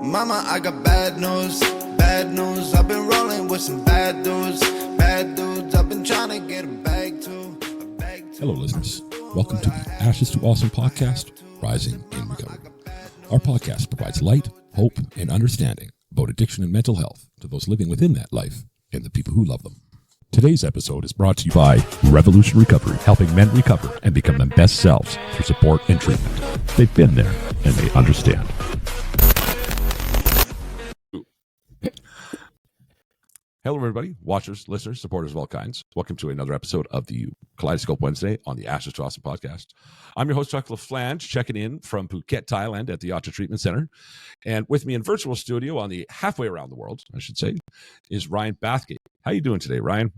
Mama, I got bad news, bad news. I've been rolling with some bad dudes, bad dudes. I've been trying to get a bag too. Hello, listeners. Welcome to the Ashes to Awesome podcast, Rising in Recovery. Our podcast provides light, hope, and understanding about addiction and mental health to those living within that life and the people who love them. Today's episode is brought to you by Revolution Recovery, helping men recover and become their best selves through support and treatment. They've been there and they understand. Hello, everybody, watchers, listeners, supporters of all kinds. Welcome to another episode of the Kaleidoscope Wednesday on the Ashes to Awesome podcast. I'm your host, Chuck LaFlange, checking in from Phuket, Thailand at the Yatra Center. And with me in virtual studio on the halfway around the world, I should say, is Ryan Bathgate. How you doing today, Ryan?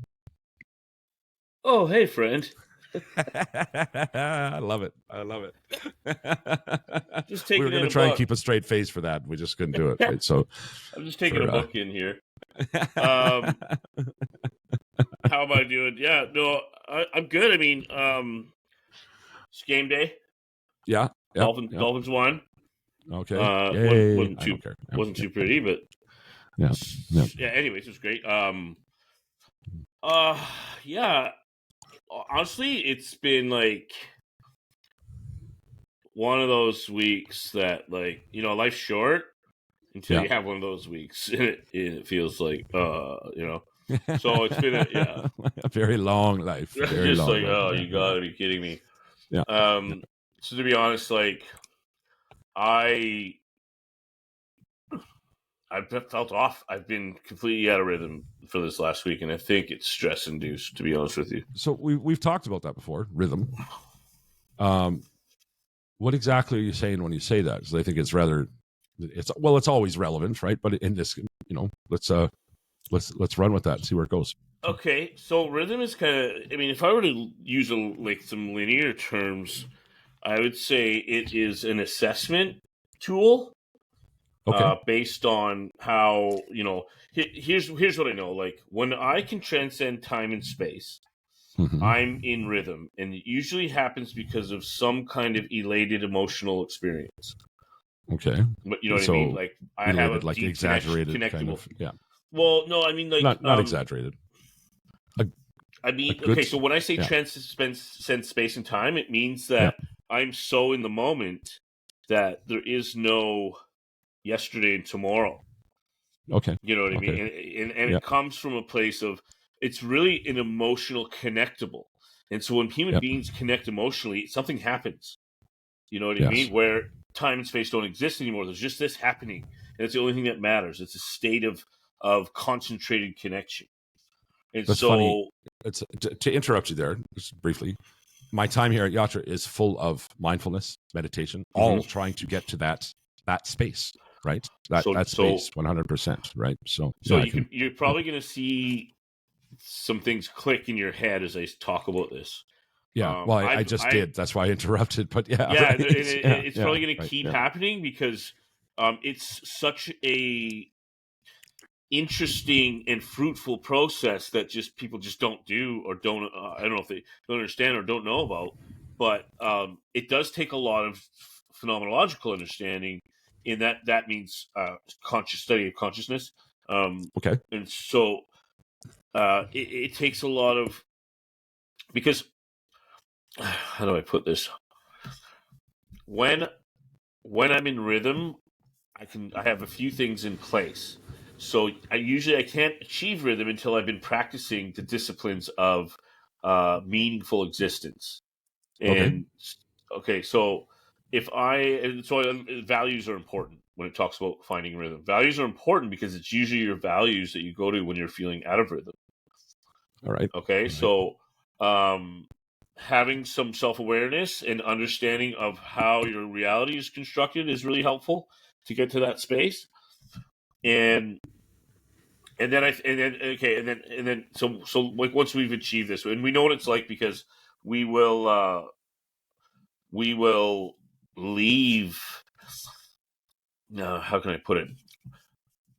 Oh, hey, friend. I love it. I love it. Just taking we were going to try and keep a straight face for that. We just couldn't do it. Right? So I'm just taking a book in here. How am I doing? Yeah, no, I'm good. I mean, it's game day. Yeah. Dolphins won. Okay. Wasn't too pretty, but yeah. Anyways, it was great. Yeah. Honestly, it's been like one of those weeks that, like, you know, life's short until you have one of those weeks. It feels like, you know. So it's been a very long life. Very just long like, life. oh, you gotta be kidding me. Yeah. So to be honest, like, I felt off. I've been completely out of rhythm for this last week, and I think it's stress induced, to be honest with you. So we've talked about that before, rhythm. What exactly are you saying when you say that? Because I think it's always relevant, right? But in this, you know, let's run with that and see where it goes. Okay, so rhythm is kind of, I mean, if I were to use some linear terms, I would say it is an assessment tool. Okay. Based on how, you know, here's what I know. Like, when I can transcend time and space, I'm in rhythm, and it usually happens because of some kind of elated emotional experience. Okay. But you know what I mean? Like, I have a like deep exaggerated connectable. kind of, yeah. Well, no, I mean, like, not exaggerated. So when I say transcend space and time, it means that I'm so in the moment that there is no yesterday and tomorrow. Okay. You know what I mean? And it comes from a place of, it's really an emotional connectable. And so when human beings connect emotionally, something happens. You know what I mean? Where time and space don't exist anymore. There's just this happening. And it's the only thing that matters. It's a state of concentrated connection. And That's funny. It's to interrupt you there, just briefly. My time here at Yatra is full of mindfulness, meditation, all trying to get to that space. Right, that space, 100%. Right, so you're probably going to see some things click in your head as I talk about this. Yeah, well, I just did. That's why I interrupted. But it's probably going to keep happening because it's such a interesting and fruitful process that people just don't do or don't. I don't know if they don't understand or don't know about, but it does take a lot of phenomenological understanding. And that means conscious study of consciousness. Okay. And so it takes a lot of, because how do I put this? When I'm in rhythm, I have a few things in place. So I can't achieve rhythm until I've been practicing the disciplines of meaningful existence. And so values are important when it talks about finding rhythm. Values are important because it's usually your values that you go to when you're feeling out of rhythm. All right. Okay. All right. So having some self-awareness and understanding of how your reality is constructed is really helpful to get to that space. And then like once we've achieved this, and we know what it's like, because we will leave. No, how can I put it?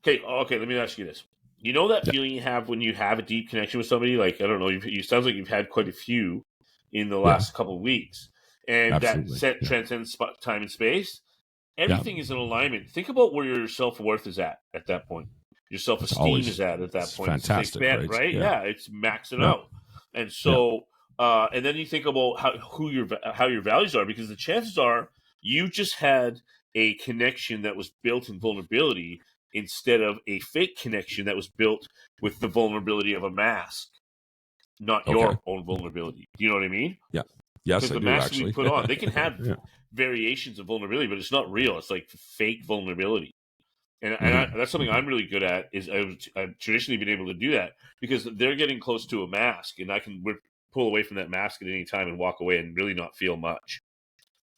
Okay. Let me ask you this. You know that feeling you have when you have a deep connection with somebody? Like, I don't know, you sounds like you've had quite a few in the last couple of weeks, and absolutely. That transcends time and space. everything is in alignment. Think about where your self-worth is at that point. Your self-esteem is at that it's point. fantastic, It's right? Yeah. Yeah, it's maxing Yeah. out. And so, and then you think about how your values are, because the chances are you just had a connection that was built in vulnerability instead of a fake connection that was built with the vulnerability of a mask, not your own vulnerability. Do you know what I mean? Yeah. Yes, Because I the do, masks actually. we put on, they can have Yeah. variations of vulnerability, but it's not real. It's like fake vulnerability. And that's something I'm really good at. Is I've traditionally been able to do that because they're getting close to a mask, and I can pull away from that mask at any time and walk away and really not feel much.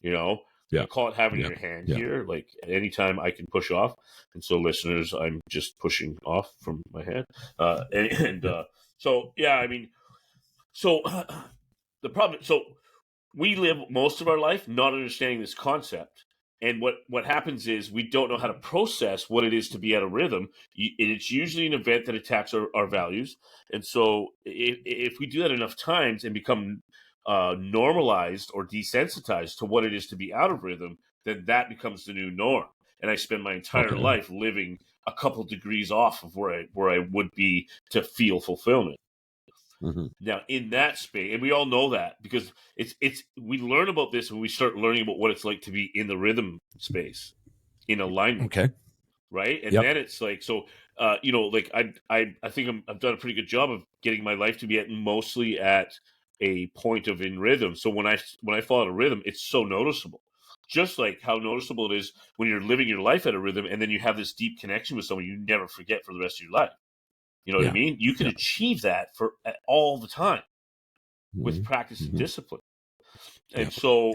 You know, Yeah. I call it having Yeah. your hand Yeah. here. Like at any time I can push off, and so listeners, I'm just pushing off from my hand. So yeah, I mean, so the problem. So we live most of our life not understanding this concept. And what happens is we don't know how to process what it is to be out of rhythm. And it's usually an event that attacks our values. And so if we do that enough times and become normalized or desensitized to what it is to be out of rhythm, then that becomes the new norm. And I spend my entire life living a couple degrees off of where I would be to feel fulfillment. Mm-hmm. Now, in that space, and we all know that because it's we learn about this when we start learning about what it's like to be in the rhythm space, in alignment, right? And then it's like so, like I think I've done a pretty good job of getting my life to be mostly at a point of in rhythm. So when I fall out of rhythm, it's so noticeable. Just like how noticeable it is when you're living your life at a rhythm, and then you have this deep connection with someone you never forget for the rest of your life. You know what I mean? You can achieve that for all the time with practice and discipline. And so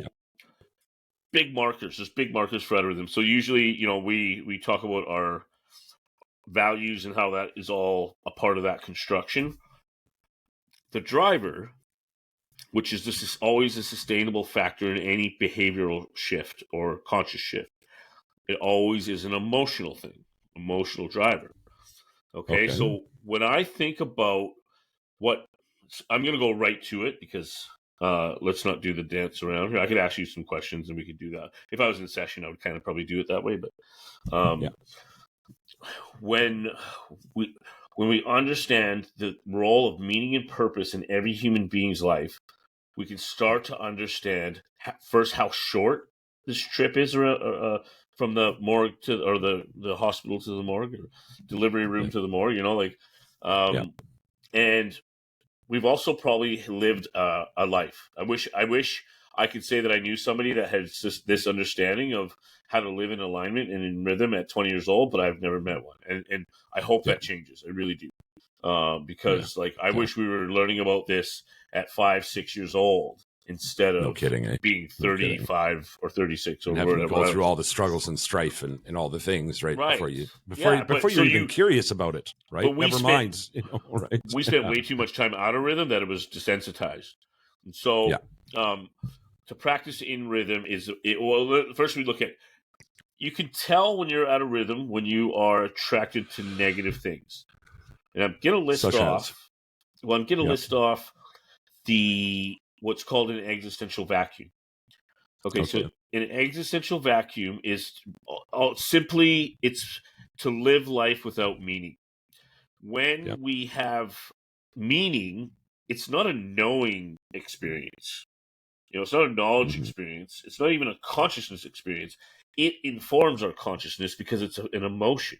big markers, there's big markers for out of rhythm. So usually, we talk about our values and how that is all a part of that construction. The driver, which is this is always a sustainable factor in any behavioral shift or conscious shift. It always is an emotional thing, emotional driver. Okay. So when I think about what I'm going to go right to it because let's not do the dance around here. I could ask you some questions and we could do that. If I was in session, I would kind of probably do it that way. But when we understand the role of meaning and purpose in every human being's life, we can start to understand first how short this trip is from the morgue or the hospital to the morgue, or delivery room to the morgue. And we've also probably lived a life. I wish I could say that I knew somebody that had just this understanding of how to live in alignment and in rhythm at 20 years old, but I've never met one. And I hope that changes. I really do. Because I wish we were learning about this at 5-6 years old instead of being 35 or 36 or having whatever. To go through all the struggles and strife and all the things, right? Before you're even curious about it, right? Never mind. Right? We spent way too much time out of rhythm that it was desensitized. And so to practice in rhythm first we look at, you can tell when you're out of rhythm when you are attracted to negative things. And I'm going to list off the what's called an existential vacuum. Okay, so an existential vacuum is simply it's to live life without meaning. When we have meaning, it's not a knowing experience. It's not a knowledge experience. It's not even a consciousness experience. It informs our consciousness because it's an emotion.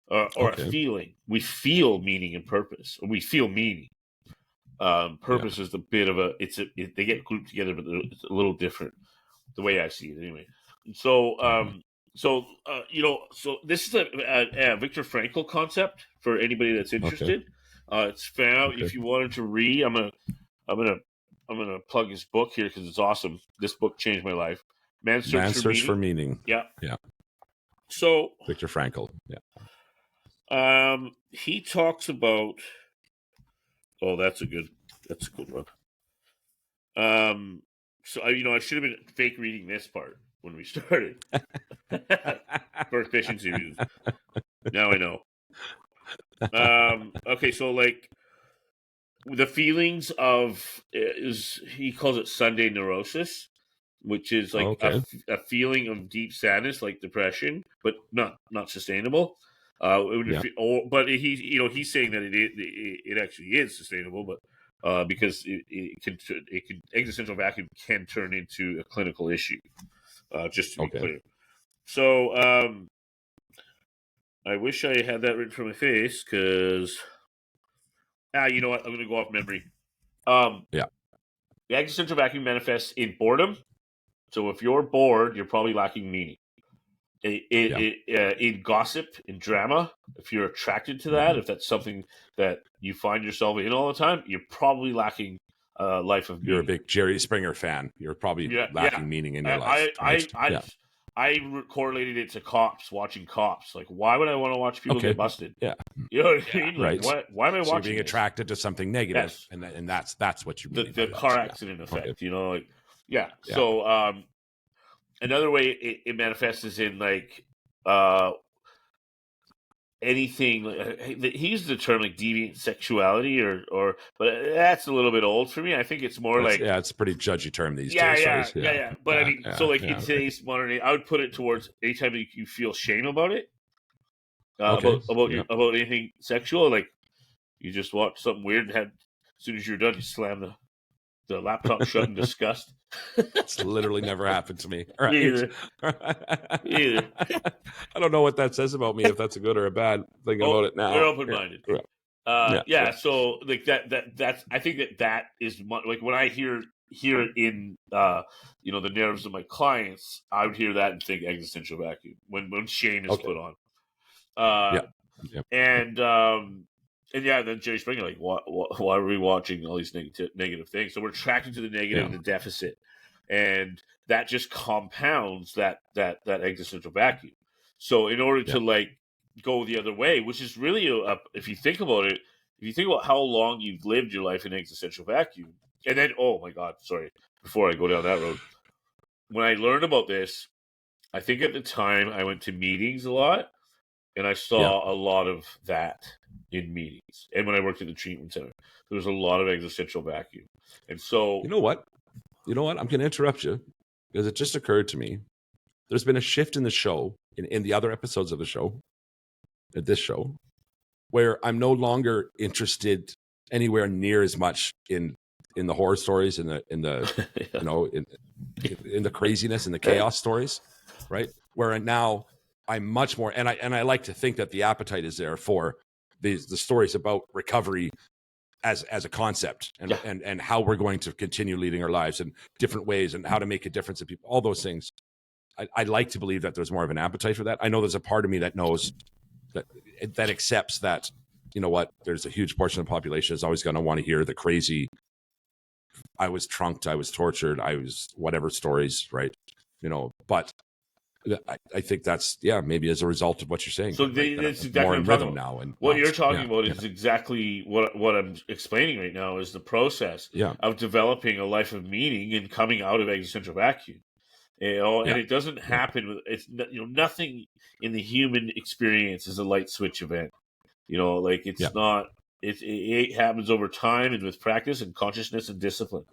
Or a feeling. We feel meaning and purpose. Or we feel meaning. Purpose is the bit of they get grouped together, but it's a little different the way I see it anyway. So, so this is a Viktor Frankl concept for anybody that's interested. It's found if you wanted to read. I'm gonna plug his book here because it's awesome. This book changed my life. Man's Search for Meaning. Yeah. So Viktor Frankl. He talks about. Oh, that's a good one. So I should have been fake reading this part when we started for efficiency reasons. Now I know. Okay, so the feelings of he calls it Sunday neurosis. which is like Okay. a feeling of deep sadness, like depression, but not sustainable. Yeah. But he's saying that it actually is sustainable, but because it can existential vacuum can turn into a clinical issue. Just to be Okay. clear. So I wish I had that written from my face because you know what? I'm going to go off memory. Yeah. The existential vacuum manifests in boredom. So if you're bored, you're probably lacking meaning. In gossip, in drama, if you're attracted to that, if that's something that you find yourself in all the time, you're probably lacking life of You're a meaning. big Jerry Springer fan. You're probably lacking meaning in your life. I correlated it to cops, watching cops. Like, why would I want to watch people get busted? Yeah. You know what I mean? Right. Like, why am I So watching you're being this? attracted to something negative, Yes. and that's what you mean. The car accident effect. Okay. You know, like So another way it manifests is in like anything. He used the term like deviant sexuality, but that's a little bit old for me. I think it's more it's a pretty judgy term these days. Yeah. But I mean, so like in today's modern day, I would put it towards anytime you feel shame about it, about anything sexual. Like you just watch something weird and as soon as you're done, you slam the laptop shut in disgust. It's literally never happened to me. Right? Either. I don't know what that says about me, if that's a good or a bad. Thinking about it now, you're open-minded. So like that's I think that is like when I hear it in the narratives of my clients, I would hear that and think existential vacuum when shame is put on. And then Jerry Springer, like, why are we watching all these negative things? So we're attracted to the negative and the deficit, and that just compounds that existential vacuum. So in order to like go the other way, which is really if you think about it, if you think about how long you've lived your life in existential vacuum, and then oh my God, sorry, before I go down that road, when I learned about this, I think at the time I went to meetings a lot, and I saw a lot of that in meetings. And when I worked at the treatment center, there was a lot of existential vacuum. And so, you know what? I'm going to interrupt you because it just occurred to me. There's been a shift in the show, in the other episodes of the show, at this show, where I'm no longer interested anywhere near as much in the horror stories, in the in the craziness and the chaos stories, right? Where now I'm much more, and I like to think that the appetite is there for the stories about recovery as a concept and how we're going to continue leading our lives in different ways and how to make a difference in people, all those things. I like to believe that there's more of an appetite for that. I know there's a part of me that knows that accepts that, you know what, there's a huge portion of the population is always going to want to hear the crazy, I was trunked, I was tortured, I was whatever stories, right? But I think that's maybe as a result of what you're saying. So it's exactly more in rhythm now. And what you're talking about is exactly what I'm explaining right now is the process of developing a life of meaning and coming out of existential vacuum. And it doesn't happen with nothing in the human experience is a light switch event. Like it's not. It happens over time and with practice and consciousness and discipline.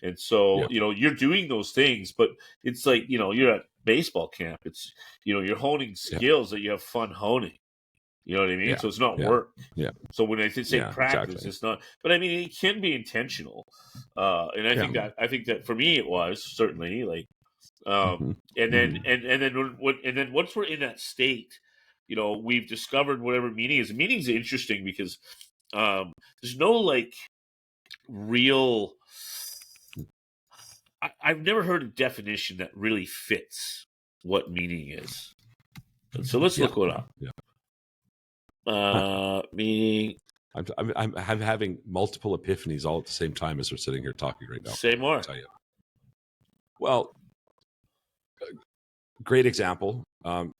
And so you're doing those things, but it's like you're at baseball camp. It's you're honing skills that you have fun honing. You know what I mean? So it's not work. So when I say practice, it's not. But I mean, it can be intentional. And I think that for me it was certainly like. And then once we're in that state, we've discovered whatever meaning is. Meaning is interesting because there's no like real. I've never heard a definition that really fits what meaning is. So let's look it up. Meaning. I'm having multiple epiphanies all at the same time as we're sitting here talking right now. Say more. I'll tell you. Well, great example.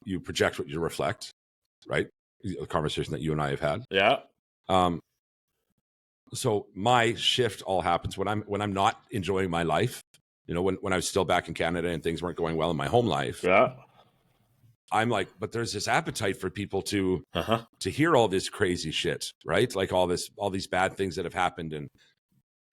You project what you reflect, right? The conversation that you and I have had. Yeah. So my shift all happens when I'm not enjoying my life. When I was still back in Canada and things weren't going well in my home life. Yeah. I'm like, but there's this appetite for people to hear all this crazy shit, right? Like all these bad things that have happened, and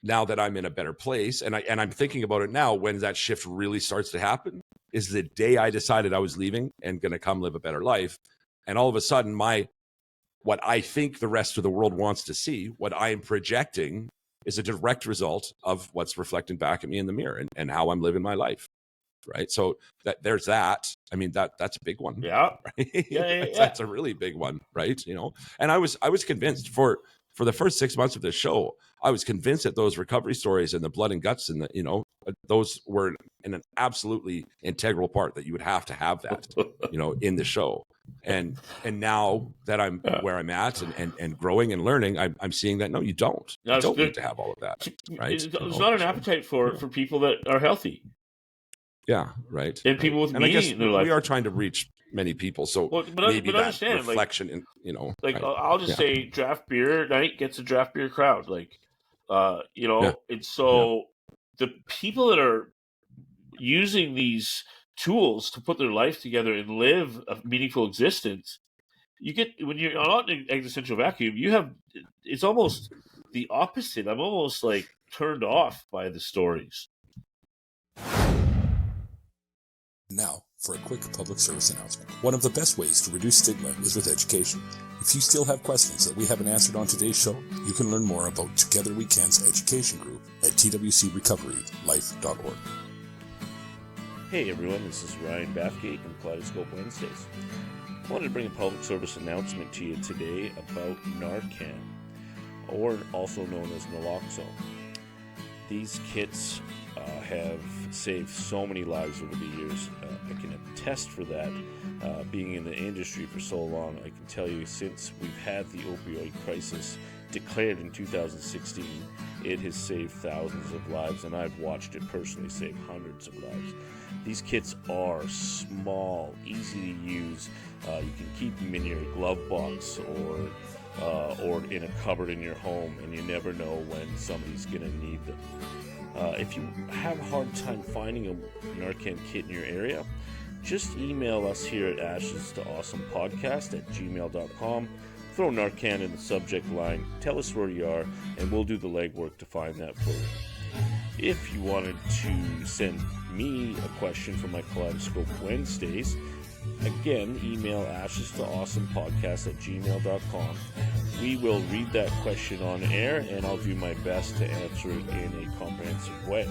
now that I'm in a better place, and I'm thinking about it now, when that shift really starts to happen is the day I decided I was leaving and going to come live a better life. And all of a sudden, what I think the rest of the world wants to see, what I am projecting, is a direct result of what's reflecting back at me in the mirror and how I'm living my life. Right. So there's that. I mean, that's a big one. Yeah. Right? Yeah. That's a really big one. Right. And I was convinced for the first 6 months of this show, I was convinced that those recovery stories and the blood and guts and those were an absolutely integral part, that you would have to have that, in the show. And now that I'm where I'm at and growing and learning, I'm seeing that, no, you don't. You don't need to have all of that. Right. There's not an appetite for people that are healthy. Yeah, right. And people with meaning I guess in their life. We are trying to reach many people, so maybe that understand, reflection, Like, right. I'll just say, draft beer night gets a draft beer crowd, and so the people that are using these tools to put their life together and live a meaningful existence, when you're not in an existential vacuum, it's almost the opposite. I'm almost like turned off by the stories. Now, for a quick public service announcement. One of the best ways to reduce stigma is with education. If you still have questions that we haven't answered on today's show, you can learn more about Together We Can's education group at twcrecoverylife.org. Hey everyone, this is Ryan Bathgate from Kaleidoscope Wednesdays. I wanted to bring a public service announcement to you today about Narcan, or also known as naloxone. These kits have saved so many lives over the years. I can attest for that. Being in the industry for so long, I can tell you, since we've had the opioid crisis declared in 2016, it has saved thousands of lives, and I've watched it personally save hundreds of lives. These kits are small, easy to use. You can keep them in your glove box or in a cupboard in your home, and you never know when somebody's going to need them. If you have a hard time finding a Narcan kit in your area, just email us here at ashes2awesomepodcast@gmail.com. Throw Narcan in the subject line, tell us where you are, and we'll do the legwork to find that for you. If you wanted to send me a question for my Kaleidoscope Wednesdays, again, email ashes2awesomepodcast@gmail.com. We will read that question on air, and I'll do my best to answer it in a comprehensive way.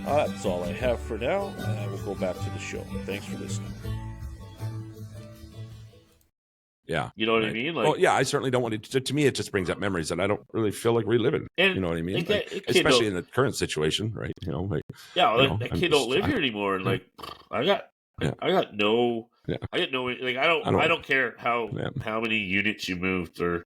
That's all I have for now. We'll go back to the show. Thanks for listening. Yeah. You know what I mean? Well, yeah, I certainly don't want to me, it just brings up memories that I don't really feel like reliving. You know what I mean? Especially in the current situation, right? That kid don't live here anymore. And I got no, I don't care how many units you moved or,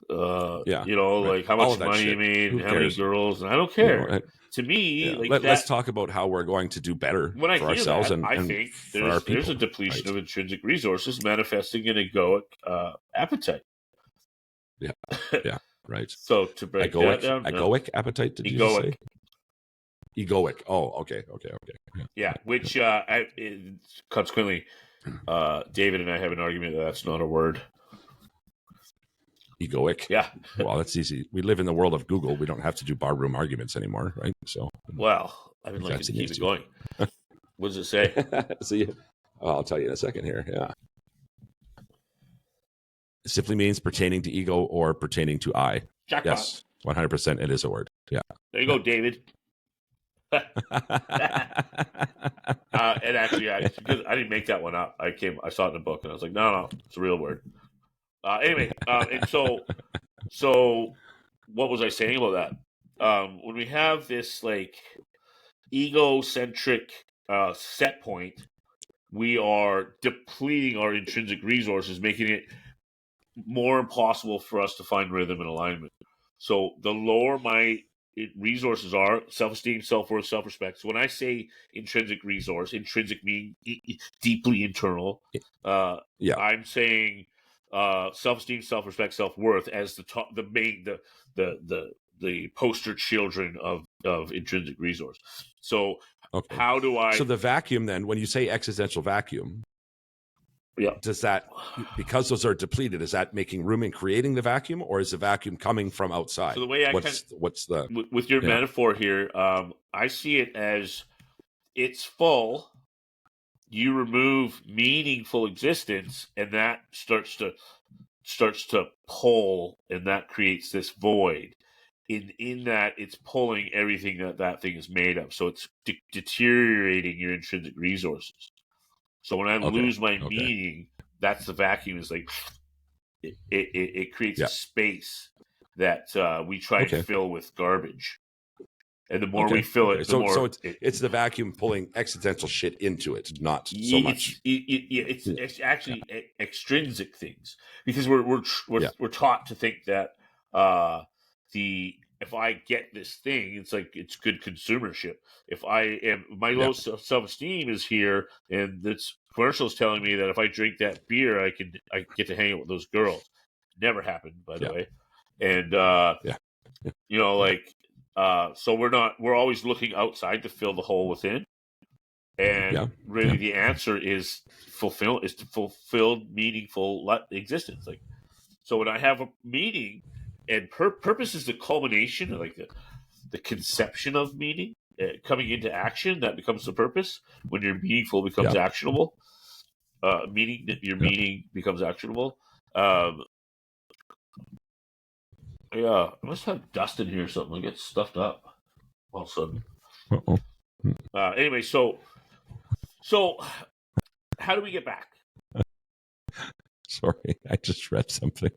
how much money you made, and how many girls, and I don't care. To me, let's talk about how we're going to do better for ourselves. I think there's a depletion of intrinsic resources manifesting in egoic appetite. Yeah, right. So to break that down, egoic appetite. Did you say? Egoic. Oh, okay. Yeah, which consequently, David and I have an argument that's not a word. Egoic. Yeah. Well, that's easy. We live in the world of Google. We don't have to do barroom arguments anymore, right? So. Well, I've been liking to keep it going. What does it say? I'll tell you in a second here. Yeah. It simply means pertaining to ego or pertaining to I. Jackpot. Yes, 100%. It is a word. Yeah. There you go, David. And actually, I didn't make that one up. I saw it in the book, and I was like, no, it's a real word. Anyway, and so what was I saying about that? When we have this egocentric set point, we are depleting our intrinsic resources, making it more impossible for us to find rhythm and alignment. So the lower my resources are, self-esteem, self-worth, self-respect. So when I say intrinsic resource, intrinsic meaning deeply internal, I'm saying self-esteem, self-respect, self-worth as the poster children of intrinsic resource. So how do I? So the vacuum then, when you say existential vacuum, Yeah. does that, because those are depleted, is that making room and creating the vacuum, or is the vacuum coming from outside? So the way I what's the with your metaphor here, I see it as it's full. You remove meaningful existence, and that starts to pull, and that creates this void. In that, it's pulling everything that thing is made of. So it's deteriorating your intrinsic resources. So when I lose my meaning, that's the vacuum. Is like it creates a space that we try to fill with garbage. And the more we fill it, the more. So it's the vacuum pulling existential shit into it, not so much. It's actually extrinsic things, because we're taught to think that if I get this thing, it's like it's good consumership. If my low self-esteem is here, and this commercial is telling me that if I drink that beer, I get to hang out with those girls. Never happened, by the way. And so we're always looking outside to fill the hole within. And really the answer is to fulfill meaningful existence. Like, so when I have a meaning, and purpose is the culmination of like the conception of meaning coming into action, that becomes the purpose. When your meaningful becomes actionable, meaning becomes actionable. I must have dust in here or something. I get stuffed up all of a sudden. Anyway, so how do we get back? Sorry, I just read something.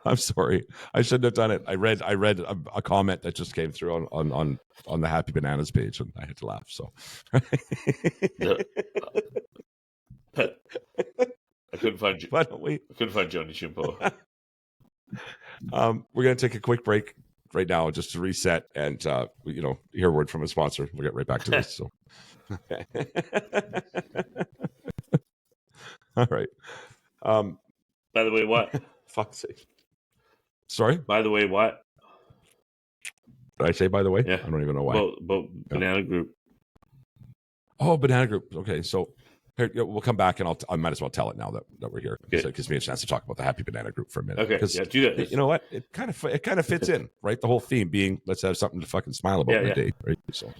I'm sorry. I shouldn't have done it. I read a comment that just came through on the Happy Bananas page, and I had to laugh. So I couldn't find Johnny Chimpo. We're going to take a quick break right now just to reset and hear a word from a sponsor. We'll get right back to this. So, all right. By the way, what? Fuck's sake. Sorry. By the way, what? Did I say by the way? Yeah. I don't even know why. Banana Group. Oh, Banana Group. Okay, so. Here, we'll come back, and I might as well tell it now that we're here. So it gives me a chance to talk about the Happy Banana Group for a minute. Okay, do that. You know what? It kind of fits in, right? The whole theme being let's have something to fucking smile about in the day, right? So,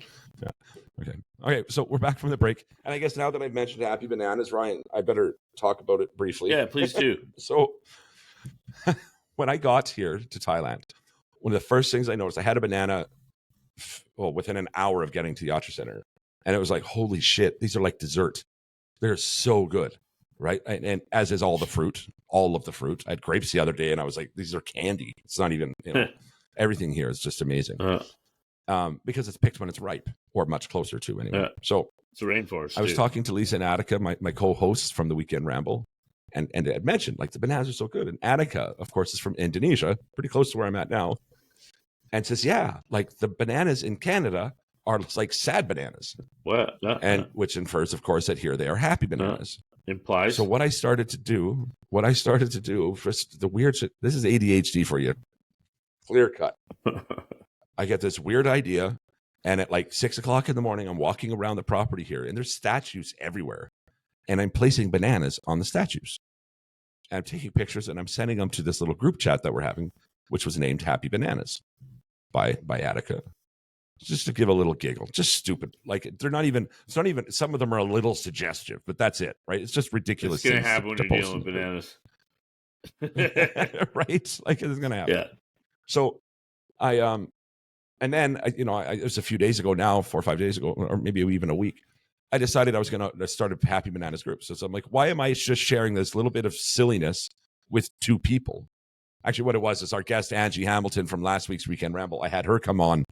okay. So we're back from the break, and I guess now that I've mentioned Happy Bananas, Ryan, I better talk about it briefly. Yeah, please do. So, when I got here to Thailand, one of the first things I noticed, I had a banana, within an hour of getting to the Yatra Center, and it was like, holy shit, these are like dessert. They're so good, right? And as is all of the fruit. I had grapes the other day, and I was like, these are candy. It's not even, everything here is just amazing. Because it's picked when it's ripe, or much closer to anyway. So it's a rainforest. I was talking to Lisa and Attica, my co-hosts from the Weekend Ramble, and it had mentioned, like, the bananas are so good. And Attica, of course, is from Indonesia, pretty close to where I'm at now, and says, like the bananas in Canada are like sad bananas. What? And which infers, of course, that here they are happy bananas. Implies. So what I started to do for the weird shit, this is ADHD for you. Clear cut. I get this weird idea, and at like 6 o'clock in the morning, I'm walking around the property here, and there's statues everywhere. And I'm placing bananas on the statues. And I'm taking pictures, and I'm sending them to this little group chat that we're having, which was named Happy Bananas by Attica. Just to give a little giggle, just stupid. Like it's not even. Some of them are a little suggestive, but that's it, right? It's just ridiculous. It's gonna happen when you're dealing with bananas, right? Like it's gonna happen. Yeah. So, and then it was a few days ago now, 4 or 5 days ago, or maybe even a week. I decided I was gonna start a Happy Bananas group. So I'm like, why am I just sharing this little bit of silliness with two people? Actually, what it was is our guest Angie Hamilton from last week's Weekend Ramble. I had her come on.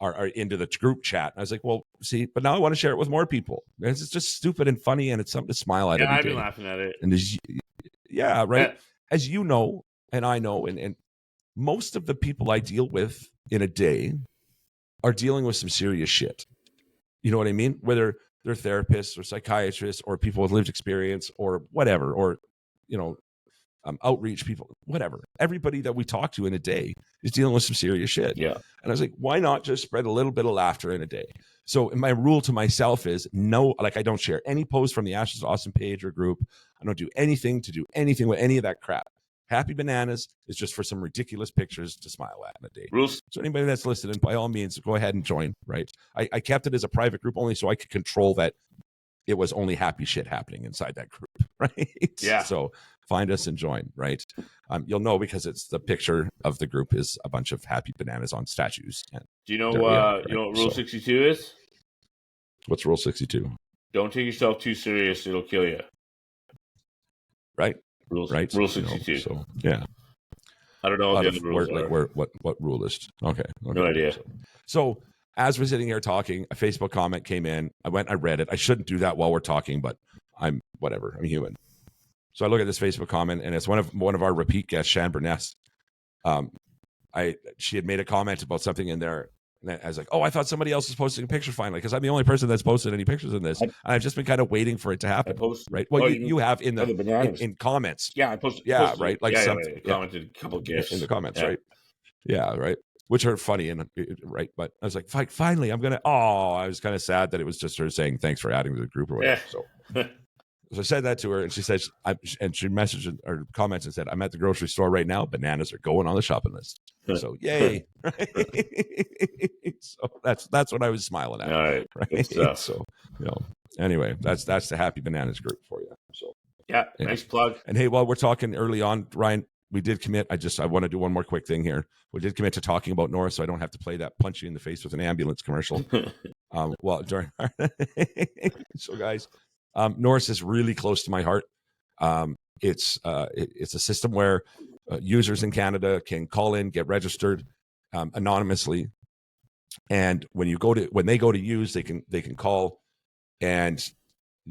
Are into the group chat. And I was like, well, see, but now I want to share it with more people. It's just stupid and funny, and it's something to smile at. Yeah, every I've day. been laughing at it. And right. As you know, and I know, and most of the people I deal with in a day are dealing with some serious shit. You know what I mean? Whether they're therapists or psychiatrists or people with lived experience or whatever, or outreach people, whatever. everybody that we talk to in a day is dealing with some serious shit. Yeah. And I was like, why not just spread a little bit of laughter in a day? So my rule to myself is no, like I don't share any posts from the Ashes to Awesome page or group. I don't do anything with any of that crap. Happy Bananas is just for some ridiculous pictures to smile at in a day. Rules. So anybody that's listening, by all means, go ahead and join, right? I kept it as a private group only so I could control that it was only happy shit happening inside that group, right? Yeah. So find us and join, right? You'll know because it's the picture of the group is a bunch of happy bananas on statues. And Do you know there we are, right? you know what Rule 62 is? What's Rule 62? Don't take yourself too serious; it'll kill you. Right. Rule 62. So yeah. I don't know what the other rules are. What rule is? Okay. No idea. So as we're sitting here talking, a Facebook comment came in. I read it. I shouldn't do that while we're talking, but I'm human. So I look at this Facebook comment, and it's one of our repeat guests, Shan Burness. She had made a comment about something in there, and I was like, "Oh, I thought somebody else was posting a picture finally," because I'm the only person that's posted any pictures in this, and I've just been kind of waiting for it to happen. Right? Well, you have in in comments. Yeah, I posted. Yeah, right. Like commented a couple gifts in the comments, right? Yeah, right. Which are funny and right, but I was like, finally, I'm gonna. Oh, I was kind of sad that it was just her saying thanks for adding to the group or whatever. Yeah. So I said that to her, and she says, and she messaged or comments and said, "I'm at the grocery store right now. Bananas are going on the shopping list." So yay! So that's what I was smiling at. All right. So anyway, that's the Happy Bananas group for you. So yeah, nice plug. And hey, while we're talking early on, Ryan, we did commit. I want to do one more quick thing here. We did commit to talking about Norris, so I don't have to play that punch you in the face with an ambulance commercial. During our so guys. Norris is really close to my heart. It's a system where users in Canada can call in, get registered anonymously, and when they go to use, they can call and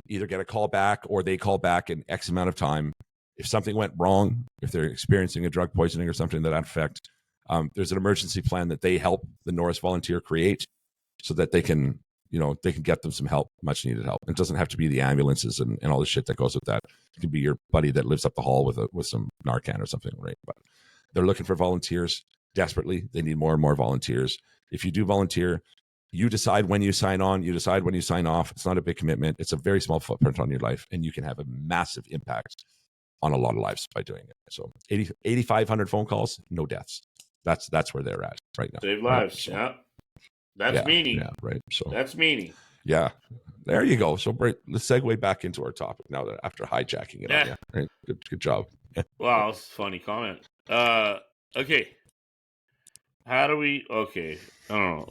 either get a call back or they call back in X amount of time. If something went wrong, if they're experiencing a drug poisoning or something to that effect, there's an emergency plan that they help the Norris volunteer create so that they can get them some help, much needed help. It doesn't have to be the ambulances and all the shit that goes with that. It can be your buddy that lives up the hall with some Narcan or something, right? But they're looking for volunteers desperately. They need more and more volunteers. If you do volunteer, you decide when you sign on, you decide when you sign off. It's not a big commitment. It's a very small footprint on your life, and you can have a massive impact on a lot of lives by doing it. So 8,500 phone calls, no deaths. That's where they're at right now. Save lives. So, yeah. That's meaning. Yeah, right. So that's meaning. Yeah. There you go. So let's segue back into our topic now that after hijacking it on you. Right? Good job. Wow, that's a funny comment. Okay. How do we I don't know.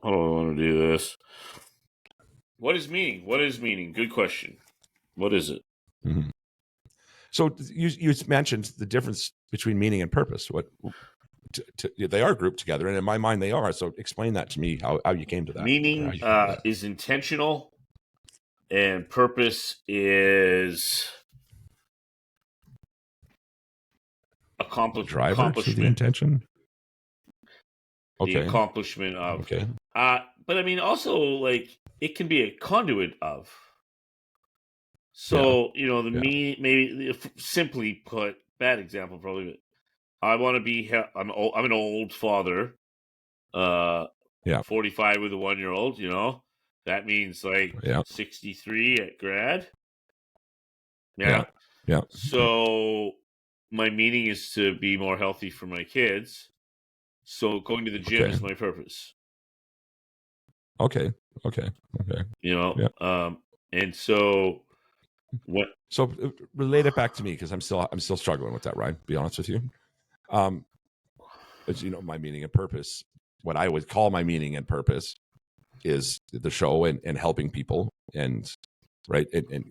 How do I want to do this? What is meaning? What is meaning? Good question. What is it? Mm-hmm. So you mentioned the difference between meaning and purpose. They are grouped together, and in my mind they are. So explain that to me, how you came to that. Meaning is intentional, and purpose is accomplishment. To the intention. Okay. The accomplishment of. Okay. But I mean, also like it can be a conduit of. So maybe simply put, bad example probably. But I want to be. I'm an old father. 45 with a 1-year-old. That means like 63 at grad. Yeah. So my meaning is to be more healthy for my kids. So going to the gym is my purpose. Okay. And so what? So relate it back to me because I'm still struggling with that, Ryan. Be honest with you. As my meaning and purpose, what I would call my meaning and purpose is the show and helping people and right and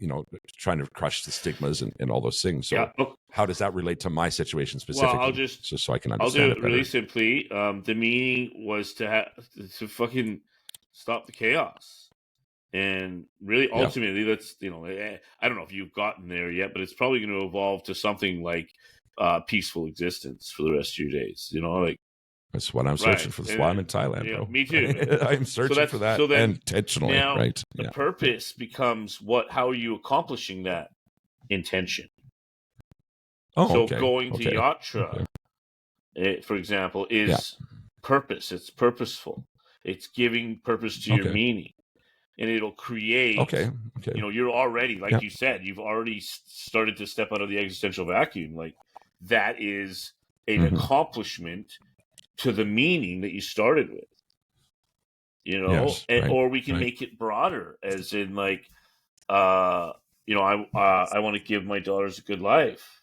trying to crush the stigmas and all those things. So how does that relate to my situation specifically? Well, I'll just so I can understand. I'll do it really simply. The meaning was to fucking stop the chaos. And really, ultimately, that's I don't know if you've gotten there yet, but it's probably going to evolve to something like peaceful existence for the rest of your days. Like that's what I'm searching for. That's why I'm in Thailand, bro. Me too. I'm searching for that intentionally. Now, right. The purpose becomes how are you accomplishing that intention? Oh, So okay. going to Okay. Yatra, for example, is purpose. It's purposeful. It's giving purpose to your Okay. meaning, and it'll create. Okay. Okay. You're already, like Yeah. you said, you've already started to step out of the existential vacuum. Like that is an Mhm. accomplishment to the meaning that you started with. Yes. Right. Or we can Right. make it broader, as in like, I want to give my daughters a good life,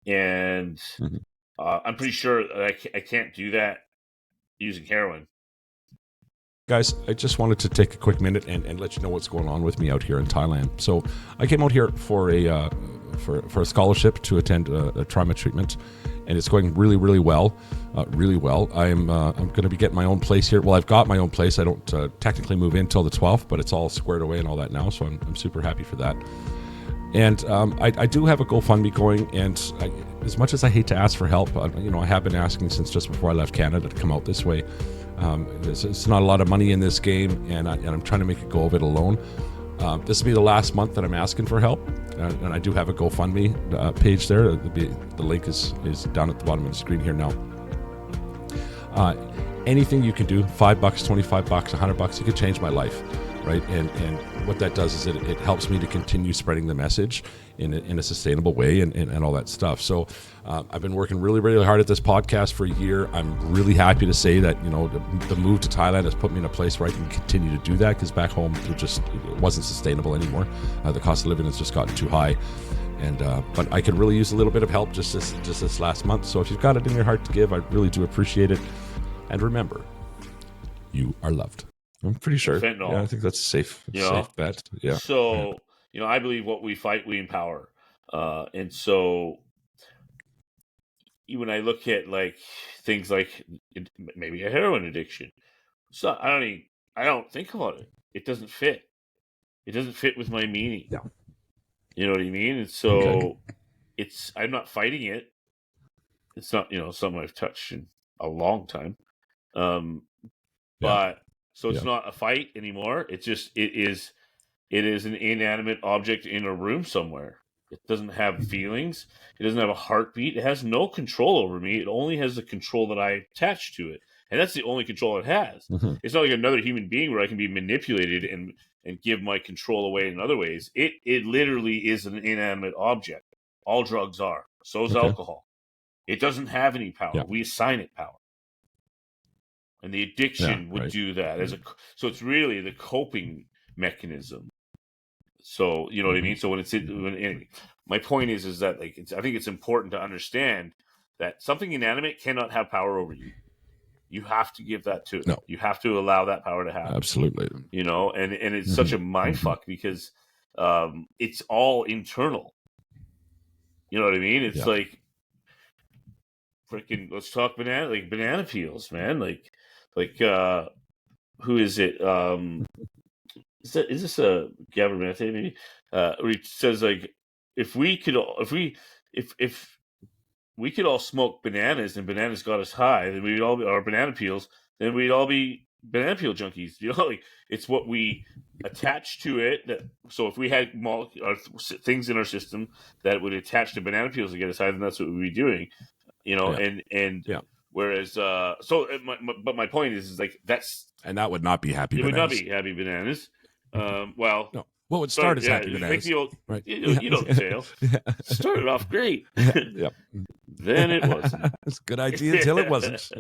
and Mhm. I'm pretty sure I can't do that using heroin. Guys, I just wanted to take a quick minute and let you know what's going on with me out here in Thailand. So I came out here for a for a scholarship to attend a trauma treatment, and it's going really, really well. Really well. I'm going to be getting my own place here. Well, I've got my own place. I don't technically move in till the 12th, but it's all squared away and all that now. So I'm super happy for that. And I do have a GoFundMe going, and as much as I hate to ask for help, I have been asking since just before I left Canada to come out this way. It's not a lot of money in this game, and I'm trying to make a go of it alone. This will be the last month that I'm asking for help, and I do have a GoFundMe page there. The link is down at the bottom of the screen here now. Anything you can do, $5, $25, $100, it could change my life, right? And what that does is it helps me to continue spreading the message in a sustainable way and all that stuff. So I've been working really, really hard at this podcast for a year. I'm really happy to say that, the move to Thailand has put me in a place where I can continue to do that, because back home it wasn't sustainable anymore. The cost of living has just gotten too high. And but I could really use a little bit of help just this last month. So if you've got it in your heart to give, I really do appreciate it. And remember, you are loved. I'm pretty sure. Fentanyl. Yeah, I think that's a safe bet. Yeah. So, I believe what we fight, we empower. And so when I look at like things like maybe a heroin addiction, so I don't think about it. It doesn't fit. It doesn't fit with my meaning. Yeah. You know what I mean? And so I'm not fighting it. It's not, something I've touched in a long time. But so it's not a fight anymore. It's just, it is an inanimate object in a room somewhere. It doesn't have feelings. It doesn't have a heartbeat. It has no control over me. It only has the control that I attach to it. And that's the only control it has. Mm-hmm. It's not like another human being where I can be manipulated and give my control away in other ways. It literally is an inanimate object. All drugs are. So is alcohol. It doesn't have any power. We assign it power. And the addiction would do that. So it's really the coping mechanism. So, you know what I mean? So anyway, my point is that like I think it's important to understand that something inanimate cannot have power over you. You have to give that to it. No. You have to allow that power to happen. Absolutely. And it's such a mind fuck because it's all internal. You know what I mean? It's like freaking, let's talk banana peels, man. Like who is it? Is this a Gavin Mate maybe? Where he says like, if we could all smoke bananas and bananas got us high, then we'd all be our banana peels. Then we'd all be banana peel junkies. Like it's what we attach to it. So if we had things in our system that would attach to banana peels to get us high, then that's what we'd be doing. Whereas, but my point is like and that would not be happy. It bananas. would not be happy bananas. No. What would start as happy bananas? Like the old, right. You know the tale. Started off great. Then it wasn't. It's a good idea until it wasn't.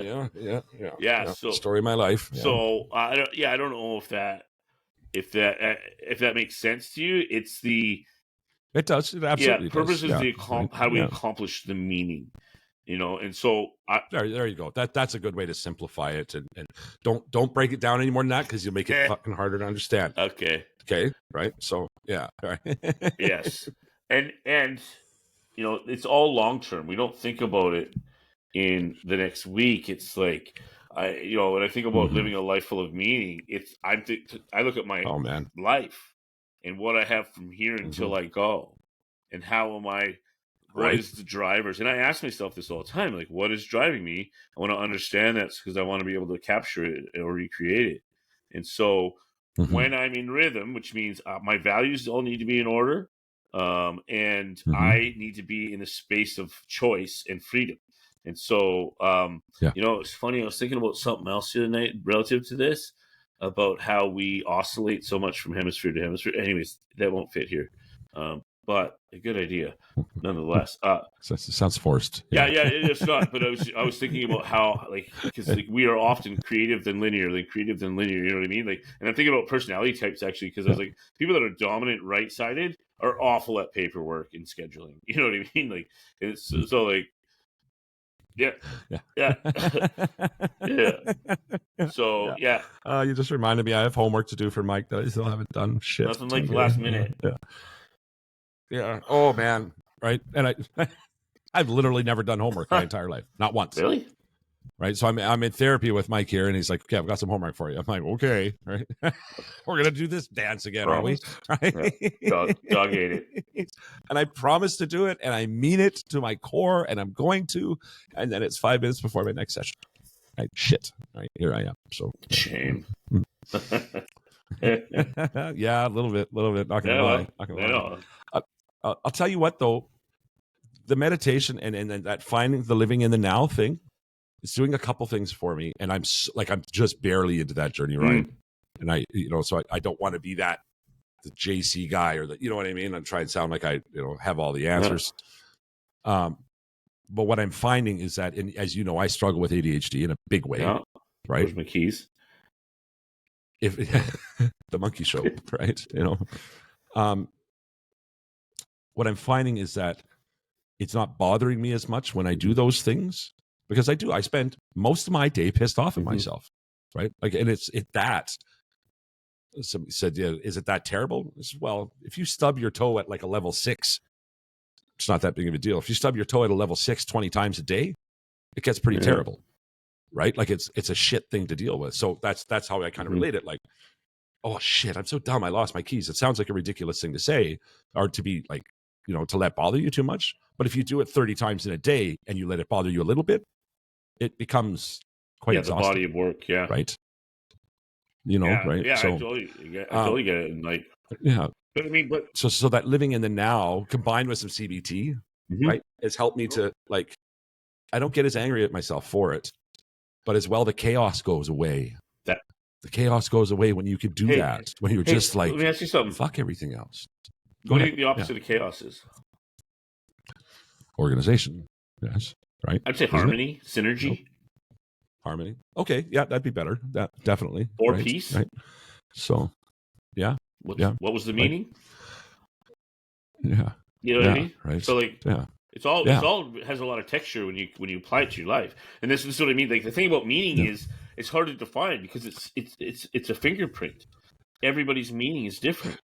Yeah. So story of my life. Yeah. So I don't know if that makes sense to you. It does. It absolutely purpose does. is how we accomplish the meaning. And so there you go. That's a good way to simplify it, and don't break it down any more than that, because you'll make it fucking harder to understand. Okay, right. So yeah, right. Yes, and it's all long term. We don't think about it in the next week. It's like when I think about living a life full of meaning, I look at my life and what I have from here until I go, and how am I. What is the drivers? And I ask myself this all the time, like, what is driving me? I want to understand that because I want to be able to capture it or recreate it. And so when I'm in rhythm, which means my values all need to be in order, and Mhm. I need to be in a space of choice and freedom. And so, Yeah. it's funny. I was thinking about something else the other night relative to this, about how we oscillate so much from hemisphere to hemisphere. Anyways, that won't fit here, but a good idea nonetheless. It sounds forced. Yeah, it's not. But I was thinking about how, like, because like we are often creative than linear, You know what I mean? Like, and I'm thinking about personality types actually, because I was like, people that are dominant right-sided are awful at paperwork and scheduling. You know what I mean? Like, it's so like, yeah, yeah, yeah. So yeah, You just reminded me I have homework to do for Mike that I still haven't done. Shit. nothing like the last minute. Yeah. Oh man. Right. And I've literally never done homework my entire life, not once. Really? Right. So I'm in therapy with Mike here, and he's like, "Okay, I've got some homework for you." I'm like, "Okay, right." We're gonna do this dance again, are we? Right? Yeah. Dog ate it. And I promise to do it, and I mean it to my core, and I'm going to. And then it's 5 minutes before my next session. Right? Shit. Right, here I am. So Shame. yeah, a little bit. Not gonna lie. Not gonna lie. know. I'll tell you what, though, the meditation and that finding the living in the now thing, it's doing a couple things for me, and I'm just barely into that journey, right? And so I don't want to be the JC guy, or you know what I mean. I'm trying to sound like I have all the answers. But what I'm finding is that, as you know, I struggle with ADHD in a big way, right? Where's my keys? If the monkey show, right? What I'm finding is that it's not bothering me as much when I do those things, because I spend most of my day pissed off at myself, right? Like, and it's that. Somebody said, "Yeah, is it that terrible?" I said, well, if you stub your toe at like a level 6, it's not that big of a deal. If you stub your toe at a level 6 20 times a day, it gets pretty terrible, right? Like it's a shit thing to deal with. So that's how I kind of relate it. Like, oh shit, I'm so dumb, I lost my keys. It sounds like a ridiculous thing to say, or to be like, to let bother you too much. But if you do it 30 times in a day and you let it bother you a little bit, it becomes quite exhausting. The body of work, right? Right? Yeah, so, I totally get it. And like, yeah. But I mean, so that living in the now combined with some CBT, right, has helped me to, like, I don't get as angry at myself for it, but as well, the chaos goes away. The chaos goes away when you can do that, when you're just like, let me ask you something. Fuck everything else. What do you think the opposite of chaos is? Organization. Yes. Right. I'd say harmony, synergy. Nope. Harmony. Okay. Yeah, that'd be better. That definitely. Or peace. Right. So, yeah. What was the meaning? Yeah. You know what I mean? Right. So like, yeah. It's all has a lot of texture when you apply it to your life. And this is what I mean. Like, the thing about meaning is it's hard to define, because it's a fingerprint. Everybody's meaning is different.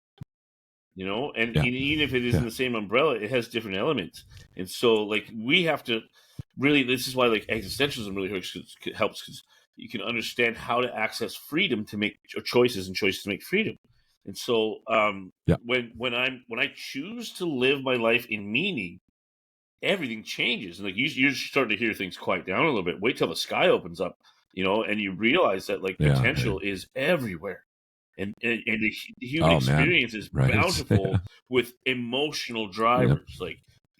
And even if it is in the same umbrella, it has different elements. And so, like, we have to really, this is why, like, existentialism really helps, because you can understand how to access freedom to make choices, and choices to make freedom. And so, when I choose to live my life in meaning, everything changes. And like, you start to hear things quiet down a little bit. Wait till the sky opens up, and you realize that, like, potential is everywhere. And the human experience is bountiful with emotional drivers. Like,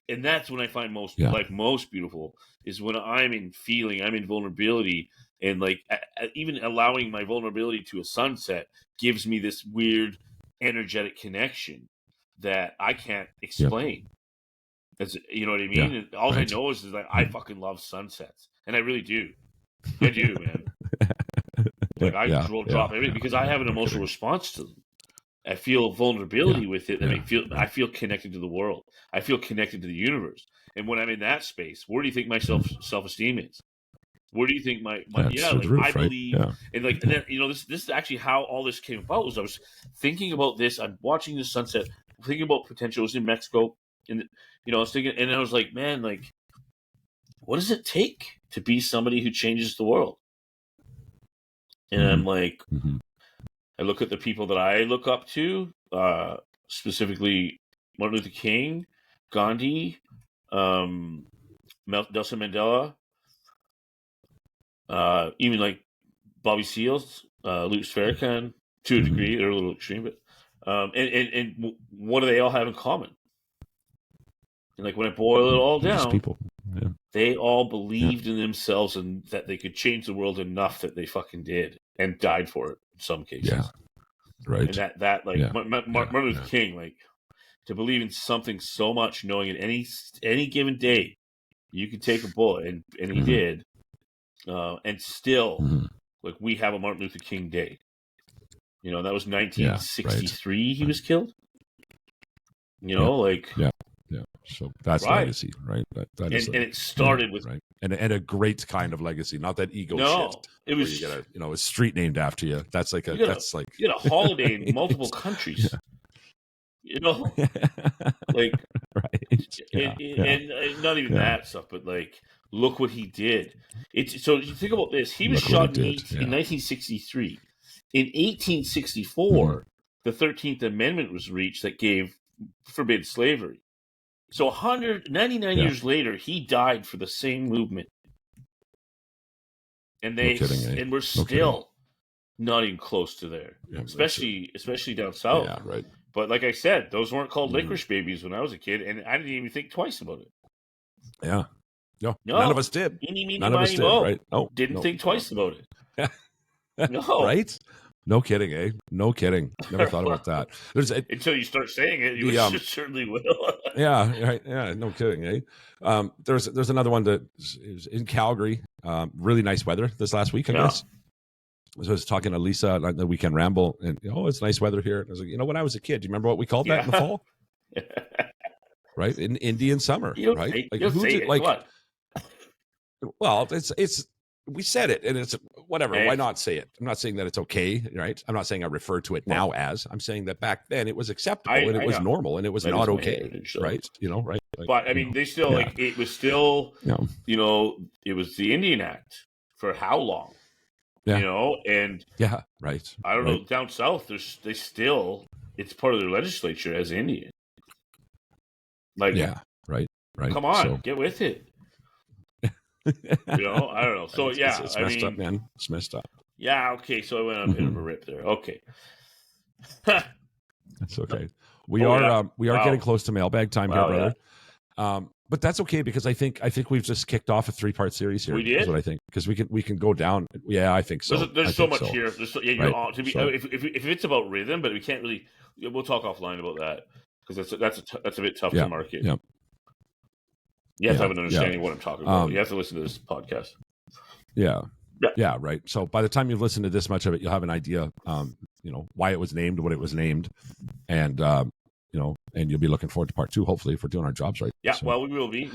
and that's when I find life most beautiful, is when I'm in feeling, I'm in vulnerability, and like even allowing my vulnerability to a sunset gives me this weird energetic connection that I can't explain. That's, you know what I mean? And all I know is that I fucking love sunsets, and I really do. I do, man. Like, I drop everything because I have an emotional response to them. I feel vulnerability with it, and I feel connected to the world. I feel connected to the universe. And when I'm in that space, where do you think my self-esteem is? Where do you think my I believe, and like, and then, this is actually how all this came about. Was I was thinking about this. I'm watching the sunset, thinking about potential. I was in Mexico, and I was thinking, and I was like, man, like, what does it take to be somebody who changes the world? And I'm like, I look at the people that I look up to, specifically Martin Luther King, Gandhi, Nelson Mandela, even like Bobby Seals, Louis Farrakhan, to a degree. They're a little extreme, but and what do they all have in common? And like when I boil it all They're just down, people. Yeah. they all believed in themselves and that they could change the world enough that they fucking did and died for it in some cases. Yeah. Right. And that like Yeah. Martin Luther King, like to believe in something so much, knowing at any given day you could take a bullet, and he did, and still like we have a Martin Luther King Day. You know, that was 1963. He was killed. You know, like yeah. So that's legacy, right? That is and it started with right, and a great kind of legacy, not that ego shit. It was you get a street named after you. That's like you get a holiday in multiple countries. Yeah. You know, like right, and not even that stuff, but like look what he did. It's so you think about this. He was shot in 1963. In 1864, the 13th Amendment was reached that forbid slavery. So 199 years later, he died for the same movement, and and we're still not even close to there, especially down south. Yeah, right. But like I said, those weren't called licorice babies when I was a kid, and I didn't even think twice about it. Yeah, no, none of us did. None of us did, right? No, didn't think twice about it. No, right? No kidding, eh? No kidding. Never thought about that. Until you start saying it, you certainly will. Yeah, right. Yeah, no kidding, eh? There's another one that is in Calgary. Really nice weather this last week, I guess. So I was talking to Lisa on the weekend ramble, and it's nice weather here. And I was like, when I was a kid, do you remember what we called that in the fall? Right, in Indian summer, right? What? Well, it's. We said it, and it's whatever. Why not say it? I'm not saying that it's okay, right? I'm not saying I refer to it now as. I'm saying that back then it was acceptable and it was normal and it was not okay, right? Right? Like, but I mean, they still like it was still, it was the Indian Act for how long? Yeah. And right. I don't know. Down south, it's part of their legislature as Indian. Like, right. Come on, get with it. I don't know. So it's messed up, man. It's messed up. Yeah. Okay. So I went on a bit of a rip there. Okay. That's okay. We are getting close to mailbag time here, brother. Yeah. But that's okay because I think we've just kicked off a 3-part series here. We did. Is what I think because we can go down. Yeah, I think so. There's so much here. If it's about rhythm, but we can't really. We'll talk offline about that because that's a bit tough to market. Yeah. You have to have an understanding of what I'm talking about. You have to listen to this podcast. Yeah, right. So by the time you've listened to this much of it, you'll have an idea, why it was named, what it was named, and and you'll be looking forward to part 2. Hopefully, if we're doing our jobs right. Yeah, well, we will be.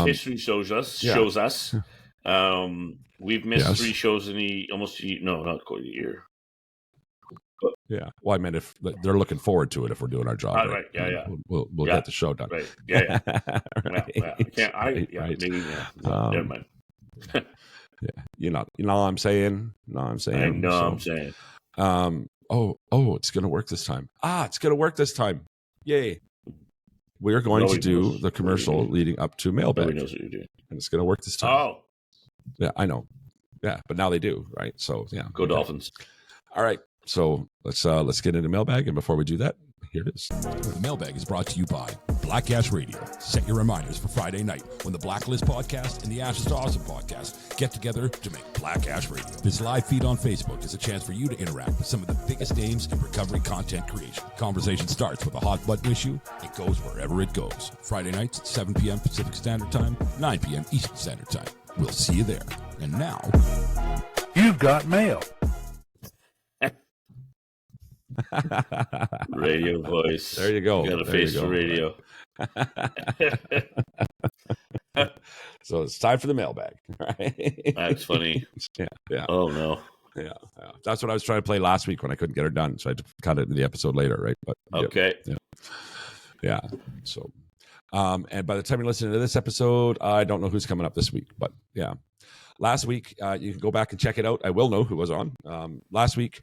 History shows us. We've missed 3 shows in not quite a year. But, yeah. Well, I meant if they're looking forward to it if we're doing our job. Right. Yeah. We'll get the show done. Right. Yeah. Right. Maybe. Never mind. Yeah. You know what I'm saying? I'm saying. It's going to work this time. It's going to work this time. Yay. We're going to do the commercial leading up to mailbag. Nobody knows what you're doing. And it's going to work this time. Oh. Yeah, I know. Yeah, but now they do, right? So, yeah. Go Dolphins. All right. So let's get into mailbag. And before we do that, here it is. The mailbag is brought to you by Black Ash Radio. Set your reminders for Friday night when the Blacklist podcast and the Ashes to Awesome podcast get together to make Black Ash Radio. This live feed on Facebook is a chance for you to interact with some of the biggest names in recovery content creation. Conversation starts with a hot button issue. It goes wherever it goes. Friday nights at 7 p.m. Pacific Standard Time, 9 p.m. Eastern Standard Time. We'll see you there. And now, you've got mail. Radio voice. There you go. You got a face for radio. So it's time for the mailbag. Right? That's funny. Yeah. Oh no. Yeah. That's what I was trying to play last week when I couldn't get her done, so I had to cut it in the episode later, right? But okay. Yeah. So, and by the time you're listening to this episode, I don't know who's coming up this week, but yeah, last week you can go back and check it out. I will know who was on last week.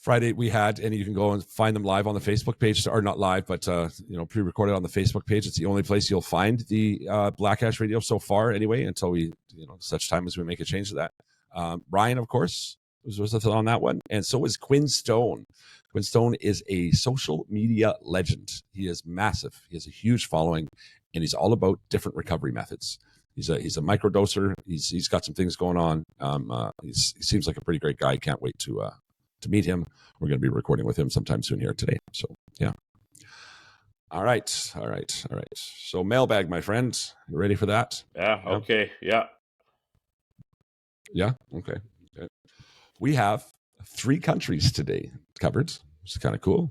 Friday we had, and you can go and find them live on the Facebook page, or not live, but pre-recorded on the Facebook page. It's the only place you'll find the Black Ash Radio so far, anyway, until we, such time as we make a change to that. Ryan, of course, was with us on that one, and so was Quinn Stone. Quinn Stone is a social media legend. He is massive. He has a huge following, and he's all about different recovery methods. He's a microdoser. He's got some things going on. He seems like a pretty great guy. Can't wait to meet him. We're going to be recording with him sometime soon here today. So yeah. All right. So mailbag, my friend. You ready for that? Yeah. Okay. Yeah. Yeah. Okay. We have 3 countries today covered, which is kind of cool.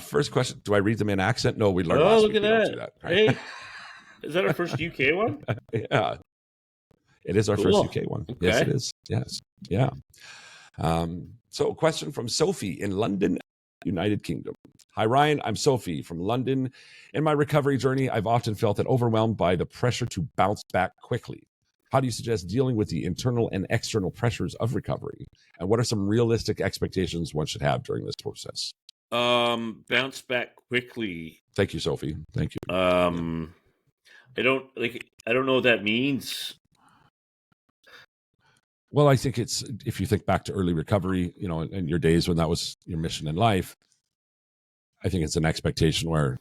First question: do I read them in accent? No, we learned last look week. at that. Right? Hey, is that our first UK one? Yeah, it is our Cool. first UK one. Okay. Yes, it is. Yes, yeah. So, a question from Sophie in London, United Kingdom. Hi, Ryan. I'm Sophie from London. In my recovery journey, I've often felt that overwhelmed by the pressure to bounce back quickly. How do you suggest dealing with the internal and external pressures of recovery? And what are some realistic expectations one should have during this process? Bounce back quickly. Thank you, Sophie. Thank you. I don't know what that means. Well, I think it's, if you think back to early recovery, and your days when that was your mission in life, I think it's an expectation where,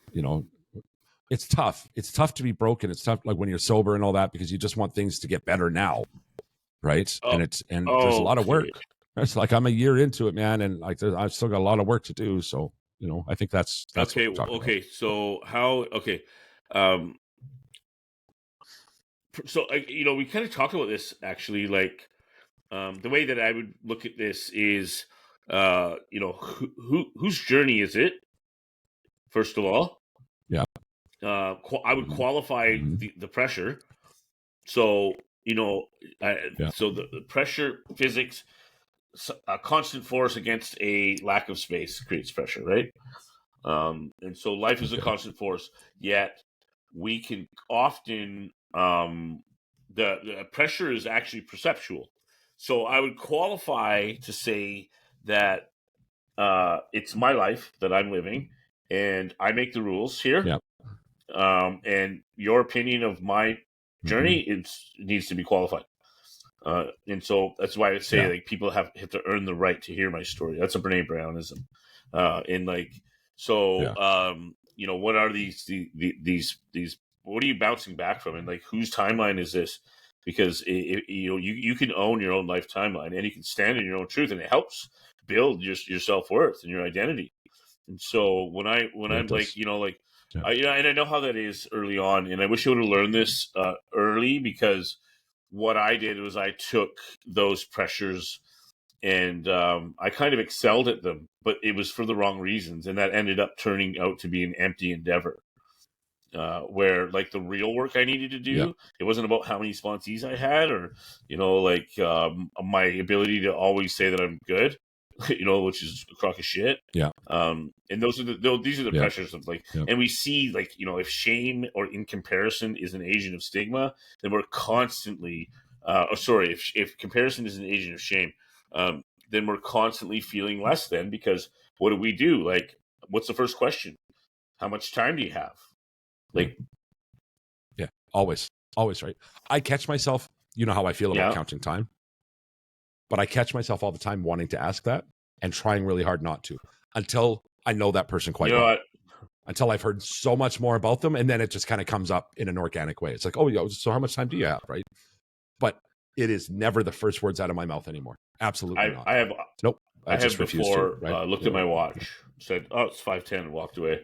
it's tough. It's tough to be broken. It's tough, like when you're sober and all that, because you just want things to get better now, right? And there's a lot of work. It's like I'm a year into it, man, and like I've still got a lot of work to do. So I think that's okay. Okay. So how? Okay. So we kind of talked about this actually. Like, the way that I would look at this is, whose journey is it? First of all, yeah. I would qualify the pressure. So so the pressure physics, a constant force against a lack of space creates pressure, right? And so life is a constant force. Yet we can often the pressure is actually perceptual. So I would qualify to say that it's my life that I'm living, and I make the rules here. Yeah. And your opinion of my journey needs to be qualified. And so that's why I would say like people have to earn the right to hear my story. That's a Brene Brownism. What are these what are you bouncing back from, and like whose timeline is this? Because you can own your own life timeline, and you can stand in your own truth, and it helps build your self-worth and your identity. And so when I'm like, and I know how that is early on, and I wish I would have learned this early, because what I did was I took those pressures and I kind of excelled at them, but it was for the wrong reasons, and that ended up turning out to be an empty endeavor. Where like the real work I needed to do, it wasn't about how many sponsees I had, or my ability to always say that I'm good, which is a crock of shit. Yeah. And these are the pressures of like, and we see like, if shame or in comparison is an agent of stigma, then we're constantly, if comparison is an agent of shame, then we're constantly feeling less than, because what do? Like, what's the first question? How much time do you have? Like, yeah, always, right? I catch myself, how I feel about counting time, but I catch myself all the time wanting to ask that and trying really hard not to, until I know that person quite well. Until I've heard so much more about them, and then it just kind of comes up in an organic way. It's like, so how much time do you have, right? But it is never the first words out of my mouth anymore. Absolutely not. I have. Nope. I have before looked at my watch, said, "Oh, it's 5:10," and walked away.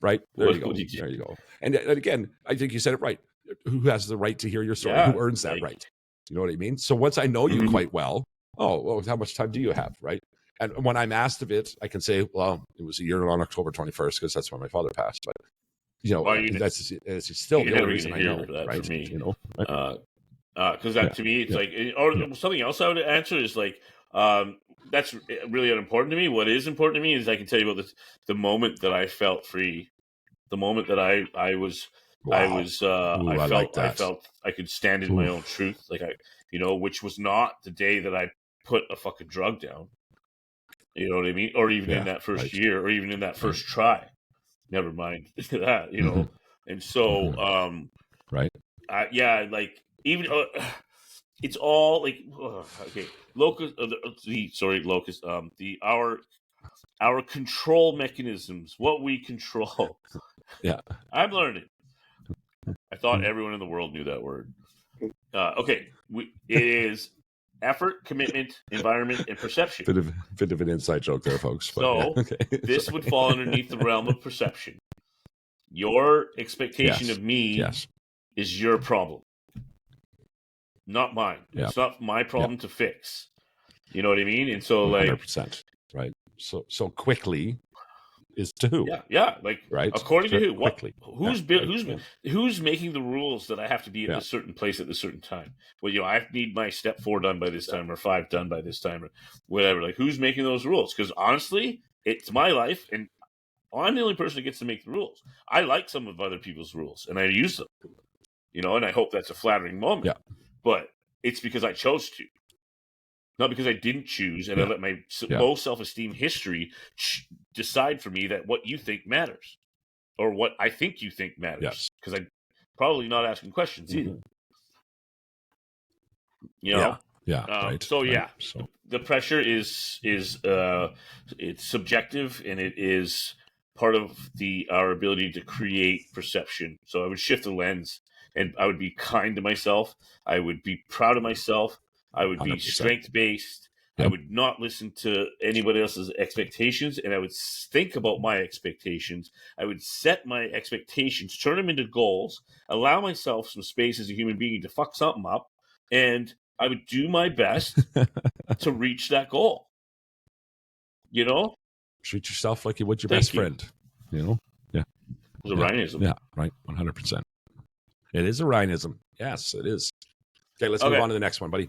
Right, there you go. And again, I think you said it right. Who has the right to hear your story? Who earns that right? You know what I mean? So once I know you quite well, how much time do you have, right? And when I'm asked of it, I can say, well, it was a year on October 21st, because that's when my father passed. But that's still the only reason I know that, right? For me, because that to me, it's like, or something else I would answer is like, that's really unimportant to me. What is important to me is I can tell you about the moment that I felt free, the moment that I felt I could stand in my own truth, like which was not the day that I put a fucking drug down. You know what I mean? Or even in that first year, or even in that first try. Never mind that, And so, like even it's all like okay, locus. Locus. Our control mechanisms, what we control. Yeah. I'm learning. I thought everyone in the world knew that word. Okay, it is effort, commitment, environment, and perception. Bit of an inside joke there, folks. But So yeah, okay. this would fall underneath the realm of perception. Your expectation Yes. of me Yes. is your problem, not mine. Yeah. It's not my problem to fix. You know what I mean? And so, like, 100%. Right. So quickly is to who? yeah. Like, Right. according to who? What? Quickly. Who's making the rules that I have to be at a certain place at a certain time? Well, I need my step 4 done by this time, or 5 done by this time, or whatever. Like, who's making those rules? Because honestly, it's my life, and I'm the only person that gets to make the rules. I like some of other people's rules, and I use them. And I hope that's a flattering moment. Yeah. But it's because I chose to. Not because I didn't choose, and I let my low self-esteem history decide for me that what you think matters, or what I think you think matters. Yes. Because I'm probably not asking questions either. Yeah. Right. So right. So the pressure is it's subjective, and it is part of our ability to create perception. So I would shift the lens, and I would be kind to myself. I would be proud of myself. I would be 100%. strength-based. Yep. I would not listen to anybody else's expectations, and I would think about my expectations. I would set my expectations, turn them into goals, allow myself some space as a human being to fuck something up, and I would do my best to reach that goal. Treat yourself like you would your Thank best you. friend. Yeah. It's a Rheinism. Yeah. Right. 100%. It is a Rheinism. Yes, it is. Okay, let's move on to the next one, buddy.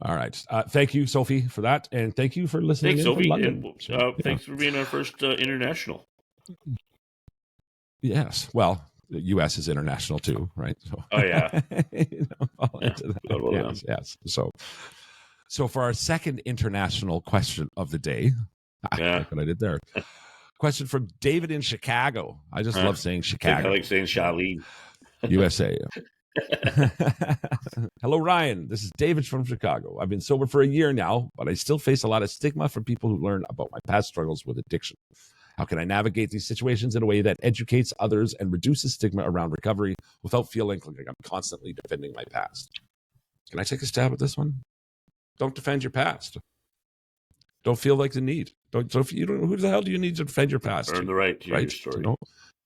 All right. Thank you, Sophie, for that, and thank you for listening. Thanks, in from Sophie. London. And, thanks for being our first international. Yes. Well, the U.S. is international too, right? So, Oh, yeah. Fall into that. Yes. So for our second international question of the day, like what I did there. Question from David in Chicago. I just love saying Chicago. I like saying Charlene. USA. Hello, Ryan. This is David from Chicago. I've been sober for a year now, but I still face a lot of stigma from people who learn about my past struggles with addiction. How can I navigate these situations in a way that educates others and reduces stigma around recovery without feeling like I'm constantly defending my past? Can I take a stab at this one? Don't defend your past. Don't feel like the need. Who the hell do you need to defend your past? Earn the right to hear your story.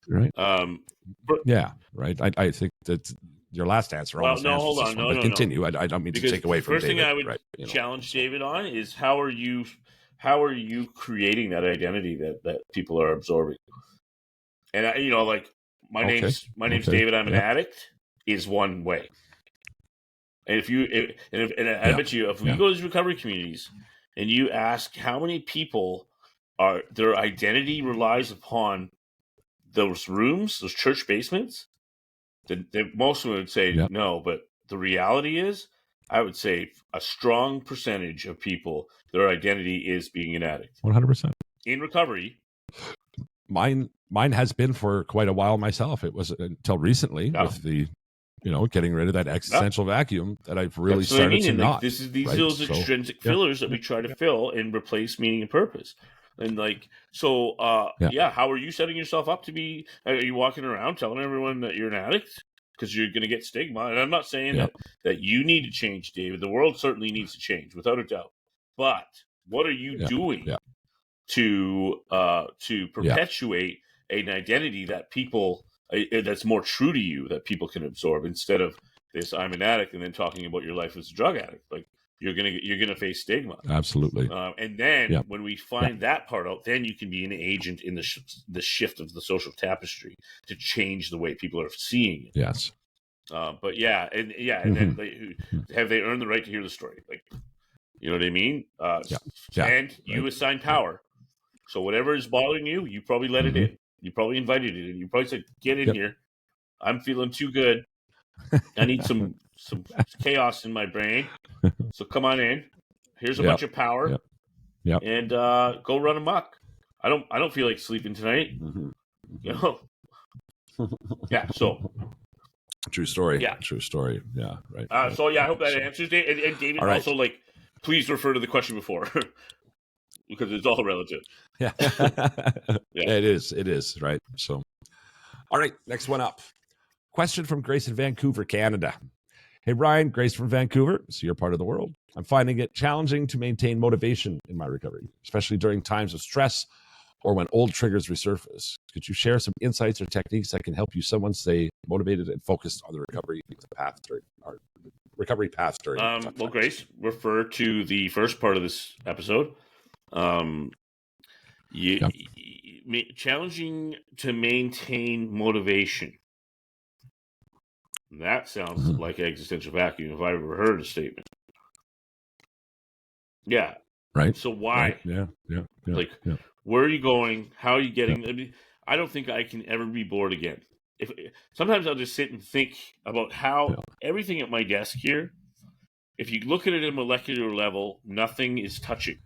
Right. But, yeah. Right. I think that your last answer. Well, almost no, answers hold this on. one, No, but continue. No. I don't mean because to take away from David. The first thing I would challenge David on is how are you creating that identity that people are absorbing? And my name's David. I'm an addict is one way. And I bet you if we go to recovery communities and you ask how many people their identity relies upon those rooms, those church basements, then most of them would say no. But the reality is, I would say a strong percentage of people, their identity is being an addict. 100%. In recovery. Mine has been for quite a while myself. It was until recently with the, getting rid of that existential vacuum that I've really started to not. These those extrinsic fillers that we try to fill and replace meaning and purpose. And how are you setting yourself up to be? Are you walking around telling everyone that you're an addict because you're going to get stigma? And I'm not saying that you need to change, David. The world certainly needs to change, without a doubt. But what are you doing to perpetuate an identity that people that's more true to you, that people can absorb, instead of this I'm an addict and then talking about your life as a drug addict? Like you're gonna face stigma. Absolutely. And then when we find that part out, then you can be an agent in the shift of the social tapestry to change the way people are seeing it. Yes. And then have they earned the right to hear the story? Like, you know what I mean? And you assign power. So whatever is bothering you, you probably let it in. You probably invited it in. You probably said, "Get in here. I'm feeling too good. I need some chaos in my brain. So come on in. Here's a bunch of power. And go run amok. I don't feel like sleeping tonight. So True story. Yeah. True story. Yeah. Right. So I hope that answers it. And David, All right. also, like, please refer to the question before because it's all relative. Yeah. It is. Right. So, all right. Next one up. Question from Grace in Vancouver, Canada. Hey, Ryan, Grace from Vancouver. So you're part of the world. I'm finding it challenging to maintain motivation in my recovery, especially during times of stress or when old triggers resurface. Could you share some insights or techniques that can help you someone stay motivated and focused on the recovery path during Well, Grace, refer to the first part of this episode. Challenging to maintain motivation. That sounds like existential vacuum if I've ever heard a statement. Yeah. Right. So why? Right. Yeah. Where are you going? How are you getting? Yeah. I mean, I don't think I can ever be bored again. Sometimes I'll just sit and think about how everything at my desk here, if you look at it at a molecular level, nothing is touching.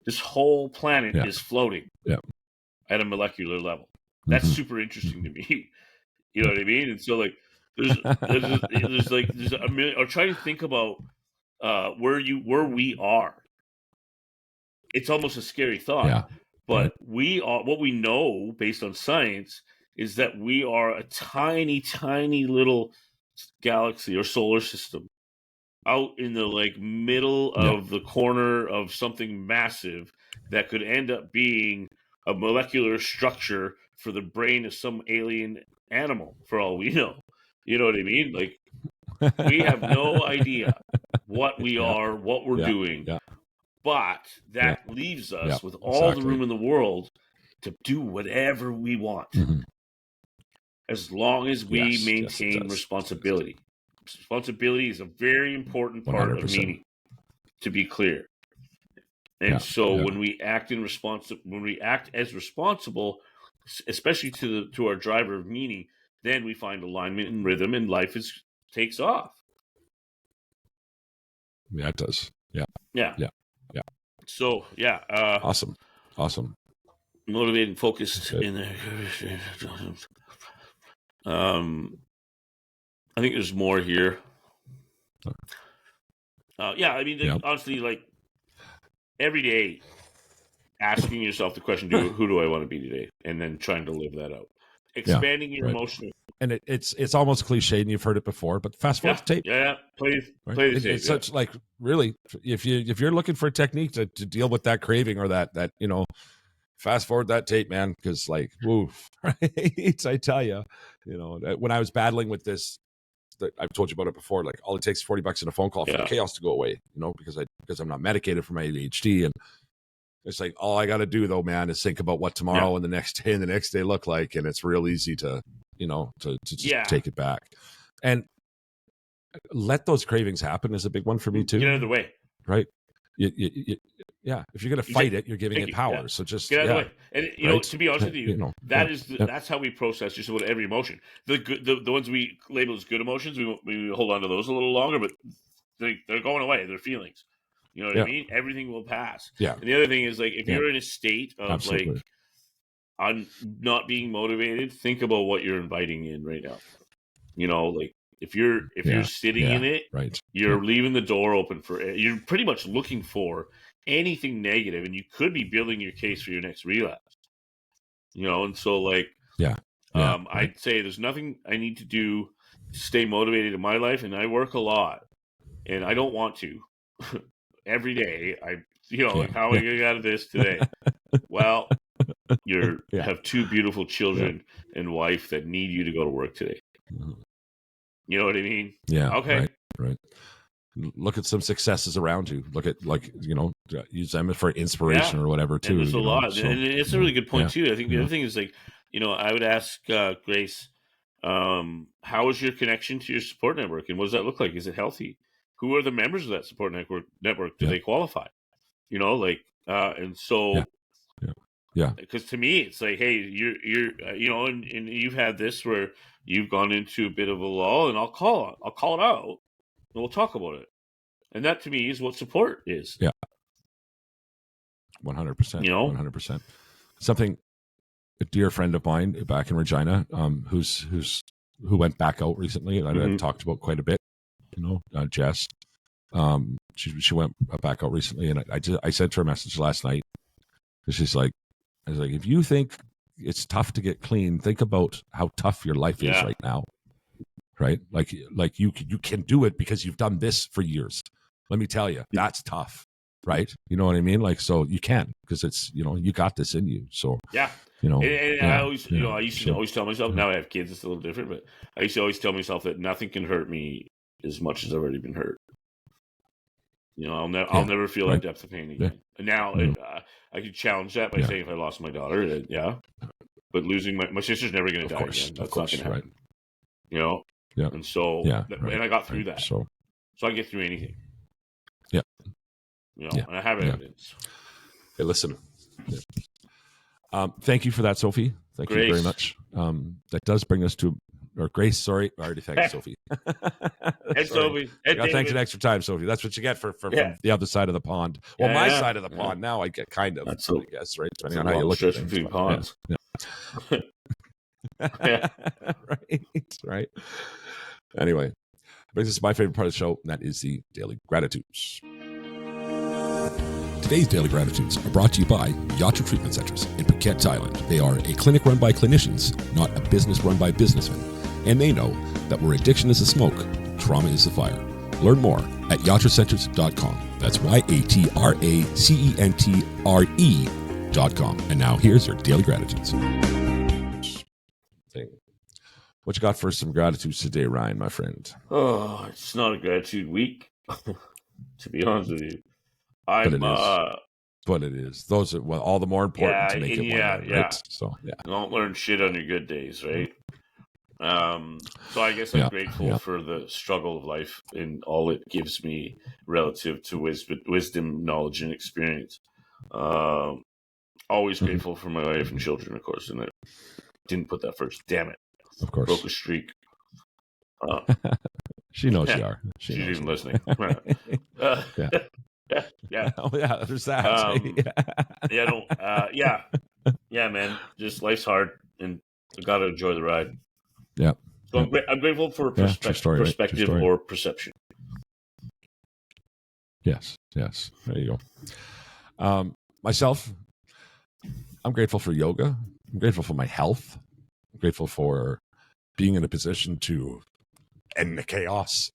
This whole planet is floating at a molecular level. That's super interesting to me. You know what I mean? And so, like, there's a million. Or try to think about where we are. It's almost a scary thought, but we are. What we know based on science is that we are a tiny, tiny little galaxy or solar system out in the middle of the corner of something massive that could end up being a molecular structure for the brain of some alien animal, for all we know. You know what I mean? Like, we have no idea what we are, what we're doing, but that leaves us with all the room in the world to do whatever we want, as long as we maintain responsibility. Responsibility is a very important part 100%. of meaning, to be clear. And when we act as responsible, especially to our driver of meaning, then we find alignment and rhythm, and life takes off. Yeah, it does. Yeah. So awesome. Motivated, focused in there. I think there's more here. Honestly, every day, asking yourself the question, who do I want to be today? And then trying to live that out. Expanding your emotional. And it's almost cliche, and you've heard it before, but fast forward the tape. Yeah. Play the tape. It's such, really, if you're looking for a technique to deal with that craving or that fast forward that tape, man, because woof, right? I tell you, when I was battling with this, I've told you about it before. All it takes is $40 in a phone call for the chaos to go away. Because I'm not medicated for my ADHD, and it's all I got to do though, man, is think about what tomorrow and the next day and the next day look like, and it's real easy to just take it back and let those cravings happen is a big one for me too. Get out of the way, right? If you're going to fight it, you're giving it power. So just get out of the way. And to be honest with you, that's how we process just about every emotion. The ones we label as good emotions, we hold on to those a little longer, but they're going away. They're feelings. You know what I mean? Everything will pass. Yeah. And the other thing is if you're in a state of on not being motivated, think about what you're inviting in right now. If you're sitting in it, you're leaving the door open you're pretty much looking for anything negative, and you could be building your case for your next relapse. And so I'd say there's nothing I need to do to stay motivated in my life, and I work a lot, and I don't want to. Every day, how are we getting out of this today? Well, you have two beautiful children and wife that need you to go to work today. You know what I mean? Yeah. Okay. Right. Look at some successes around you. Look at use them for inspiration or whatever too. And there's a lot, and it's a really good point too. I think the other thing is I would ask Grace, how is your connection to your support network, and what does that look like? Is it healthy? Who are the members of that support network? Do they qualify? And so, because to me, it's hey, you're and you've had this where you've gone into a bit of a lull, and I'll call it out, and we'll talk about it. And that to me is what support is. Yeah, 100%. 100%. Something a dear friend of mine back in Regina, who's who went back out recently, and I've talked about quite a bit. Jess. She went back out recently, and I sent her a message last night. She's like, I was like, if you think it's tough to get clean, think about how tough your life is right now. Right? Like you can do it because you've done this for years. Let me tell you, that's tough. Right? You know what I mean? Like, so you can, because it's, you got this in you. So, I always, I used to always tell myself, now I have kids, it's a little different, but I used to always tell myself that nothing can hurt me as much as I've already been hurt. I'll never feel that depth of pain again. And now I could challenge that by saying if I lost my daughter, but losing my sister's never going to die again. That's not going to happen. And so, and I got through that. So I get through anything. And I have evidence. Hey, listen. Thank you for that, Sophie. Thank you very much. That does bring us to, or Grace, sorry. I already thanked Sophie. And Sophie. Thanks an extra time, Sophie. That's what you get from the other side of the pond. Well, my side of the pond now I get kind of, I guess, right? Depending on how you look at things. Between ponds. Right. Anyway, brings us to my favorite part of the show, and that is the Daily Gratitudes. Today's Daily Gratitudes are brought to you by Yatra Treatment Centers in Phuket, Thailand. They are a clinic run by clinicians, not a business run by businessmen. And they know that where addiction is the smoke, trauma is the fire. Learn more at yatracenters.com. That's YATRACENTRE.com. And now here's your Daily Gratitudes. What you got for some gratitudes today, Ryan, my friend? Oh, it's not a gratitude week, to be honest with you. But it is. Those are all the more important to make it one night, right? So, don't learn shit on your good days, right? So I guess I'm grateful for the struggle of life and all it gives me relative to wisdom, knowledge, and experience. Always grateful for my wife and children, of course, and I didn't put that first. Damn it. Of course. Broke a streak. She knows you are. She's even listening. Yeah. Oh, yeah, there's that. Man. Just life's hard, and I got to enjoy the ride. Yeah. So I'm grateful for perspective or perception. Yes. There you go. Myself, I'm grateful for yoga. I'm grateful for my health. I'm grateful for being in a position to end the chaos.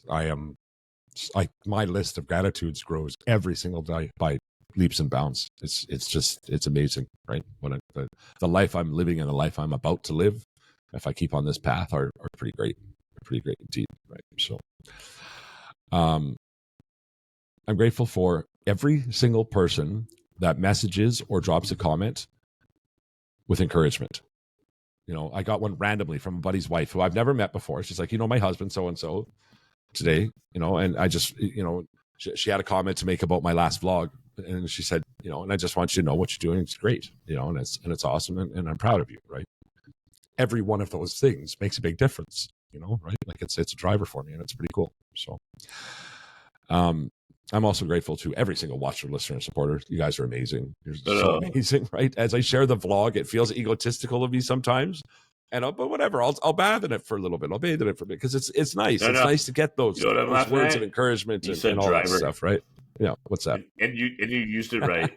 My list of gratitudes grows every single day by leaps and bounds. It's amazing, right? When the life I'm living and the life I'm about to live, if I keep on this path, are pretty great. Pretty great indeed, right? So, I'm grateful for every single person that messages or drops a comment with encouragement. I got one randomly from a buddy's wife who I've never met before. She's like, my husband, so-and-so today, and I just, she had a comment to make about my last vlog. And she said, and I just want you to know what you're doing. It's great, and it's awesome. And I'm proud of you, right? Every one of those things makes a big difference, right? Like it's a driver for me, and it's pretty cool. So, I'm also grateful to every single watcher, listener, and supporter. You guys are amazing. You're so amazing, right? As I share the vlog, it feels egotistical of me sometimes. But whatever, I'll bathe in it for a little bit. I'll bathe in it for a bit because it's nice. It's nice to get those words of encouragement and all that stuff, right? Yeah. What's that? And you used it right.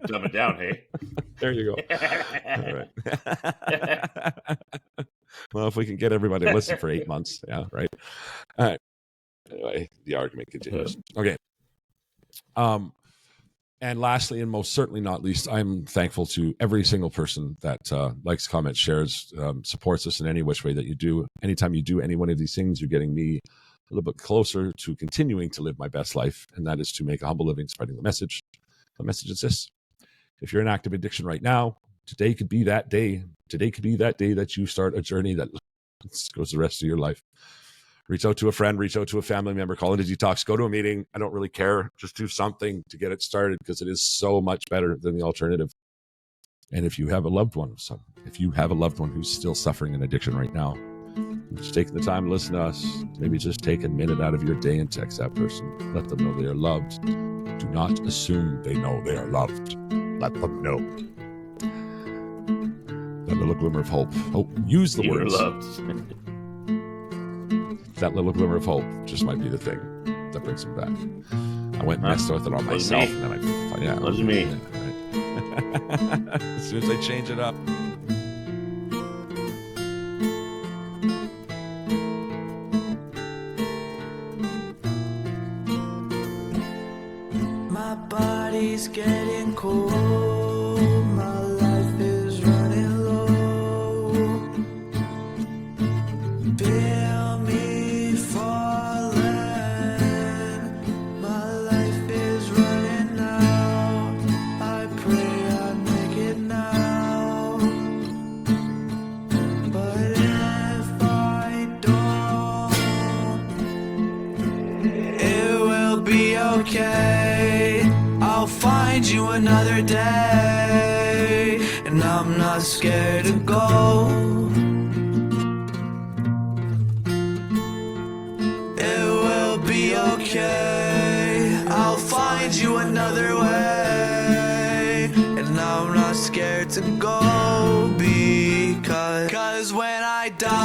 Dumb it down, hey. There you go. All right. Well, if we can get everybody to listen for 8 months, right. All right. Anyway, the argument continues. Okay. And lastly, and most certainly not least, I'm thankful to every single person that likes, comments, shares, supports us in any which way that you do. Anytime you do any one of these things, you're getting me a little bit closer to continuing to live my best life, and that is to make a humble living spreading the message. The message is this: if you're in active addiction right now, today could be that day. Today could be that day that you start a journey that goes the rest of your life. Reach out to a friend, reach out to a family member, call it a detox, go to a meeting. I don't really care. Just do something to get it started because it is so much better than the alternative. And if you have a loved one, who's still suffering an addiction right now, just taking the time to listen to us, maybe just take a minute out of your day and text that person. Let them know they are loved. Do not assume they know they are loved. Let them know. That little glimmer of hope. Oh, use the You're words. loved. That little glimmer of hope just might be the thing that brings him back. I went and messed with it on Was myself, me. and then yeah, Was me. Right. As soon as I change it up. My body's getting cold, my life is running low. Feel me falling, my life is running out. I pray I make it now, but if I don't, it will be okay. I'll find you another day, and I'm not scared to go. It will be okay. I'll find you another way, and I'm not scared to go, because when I die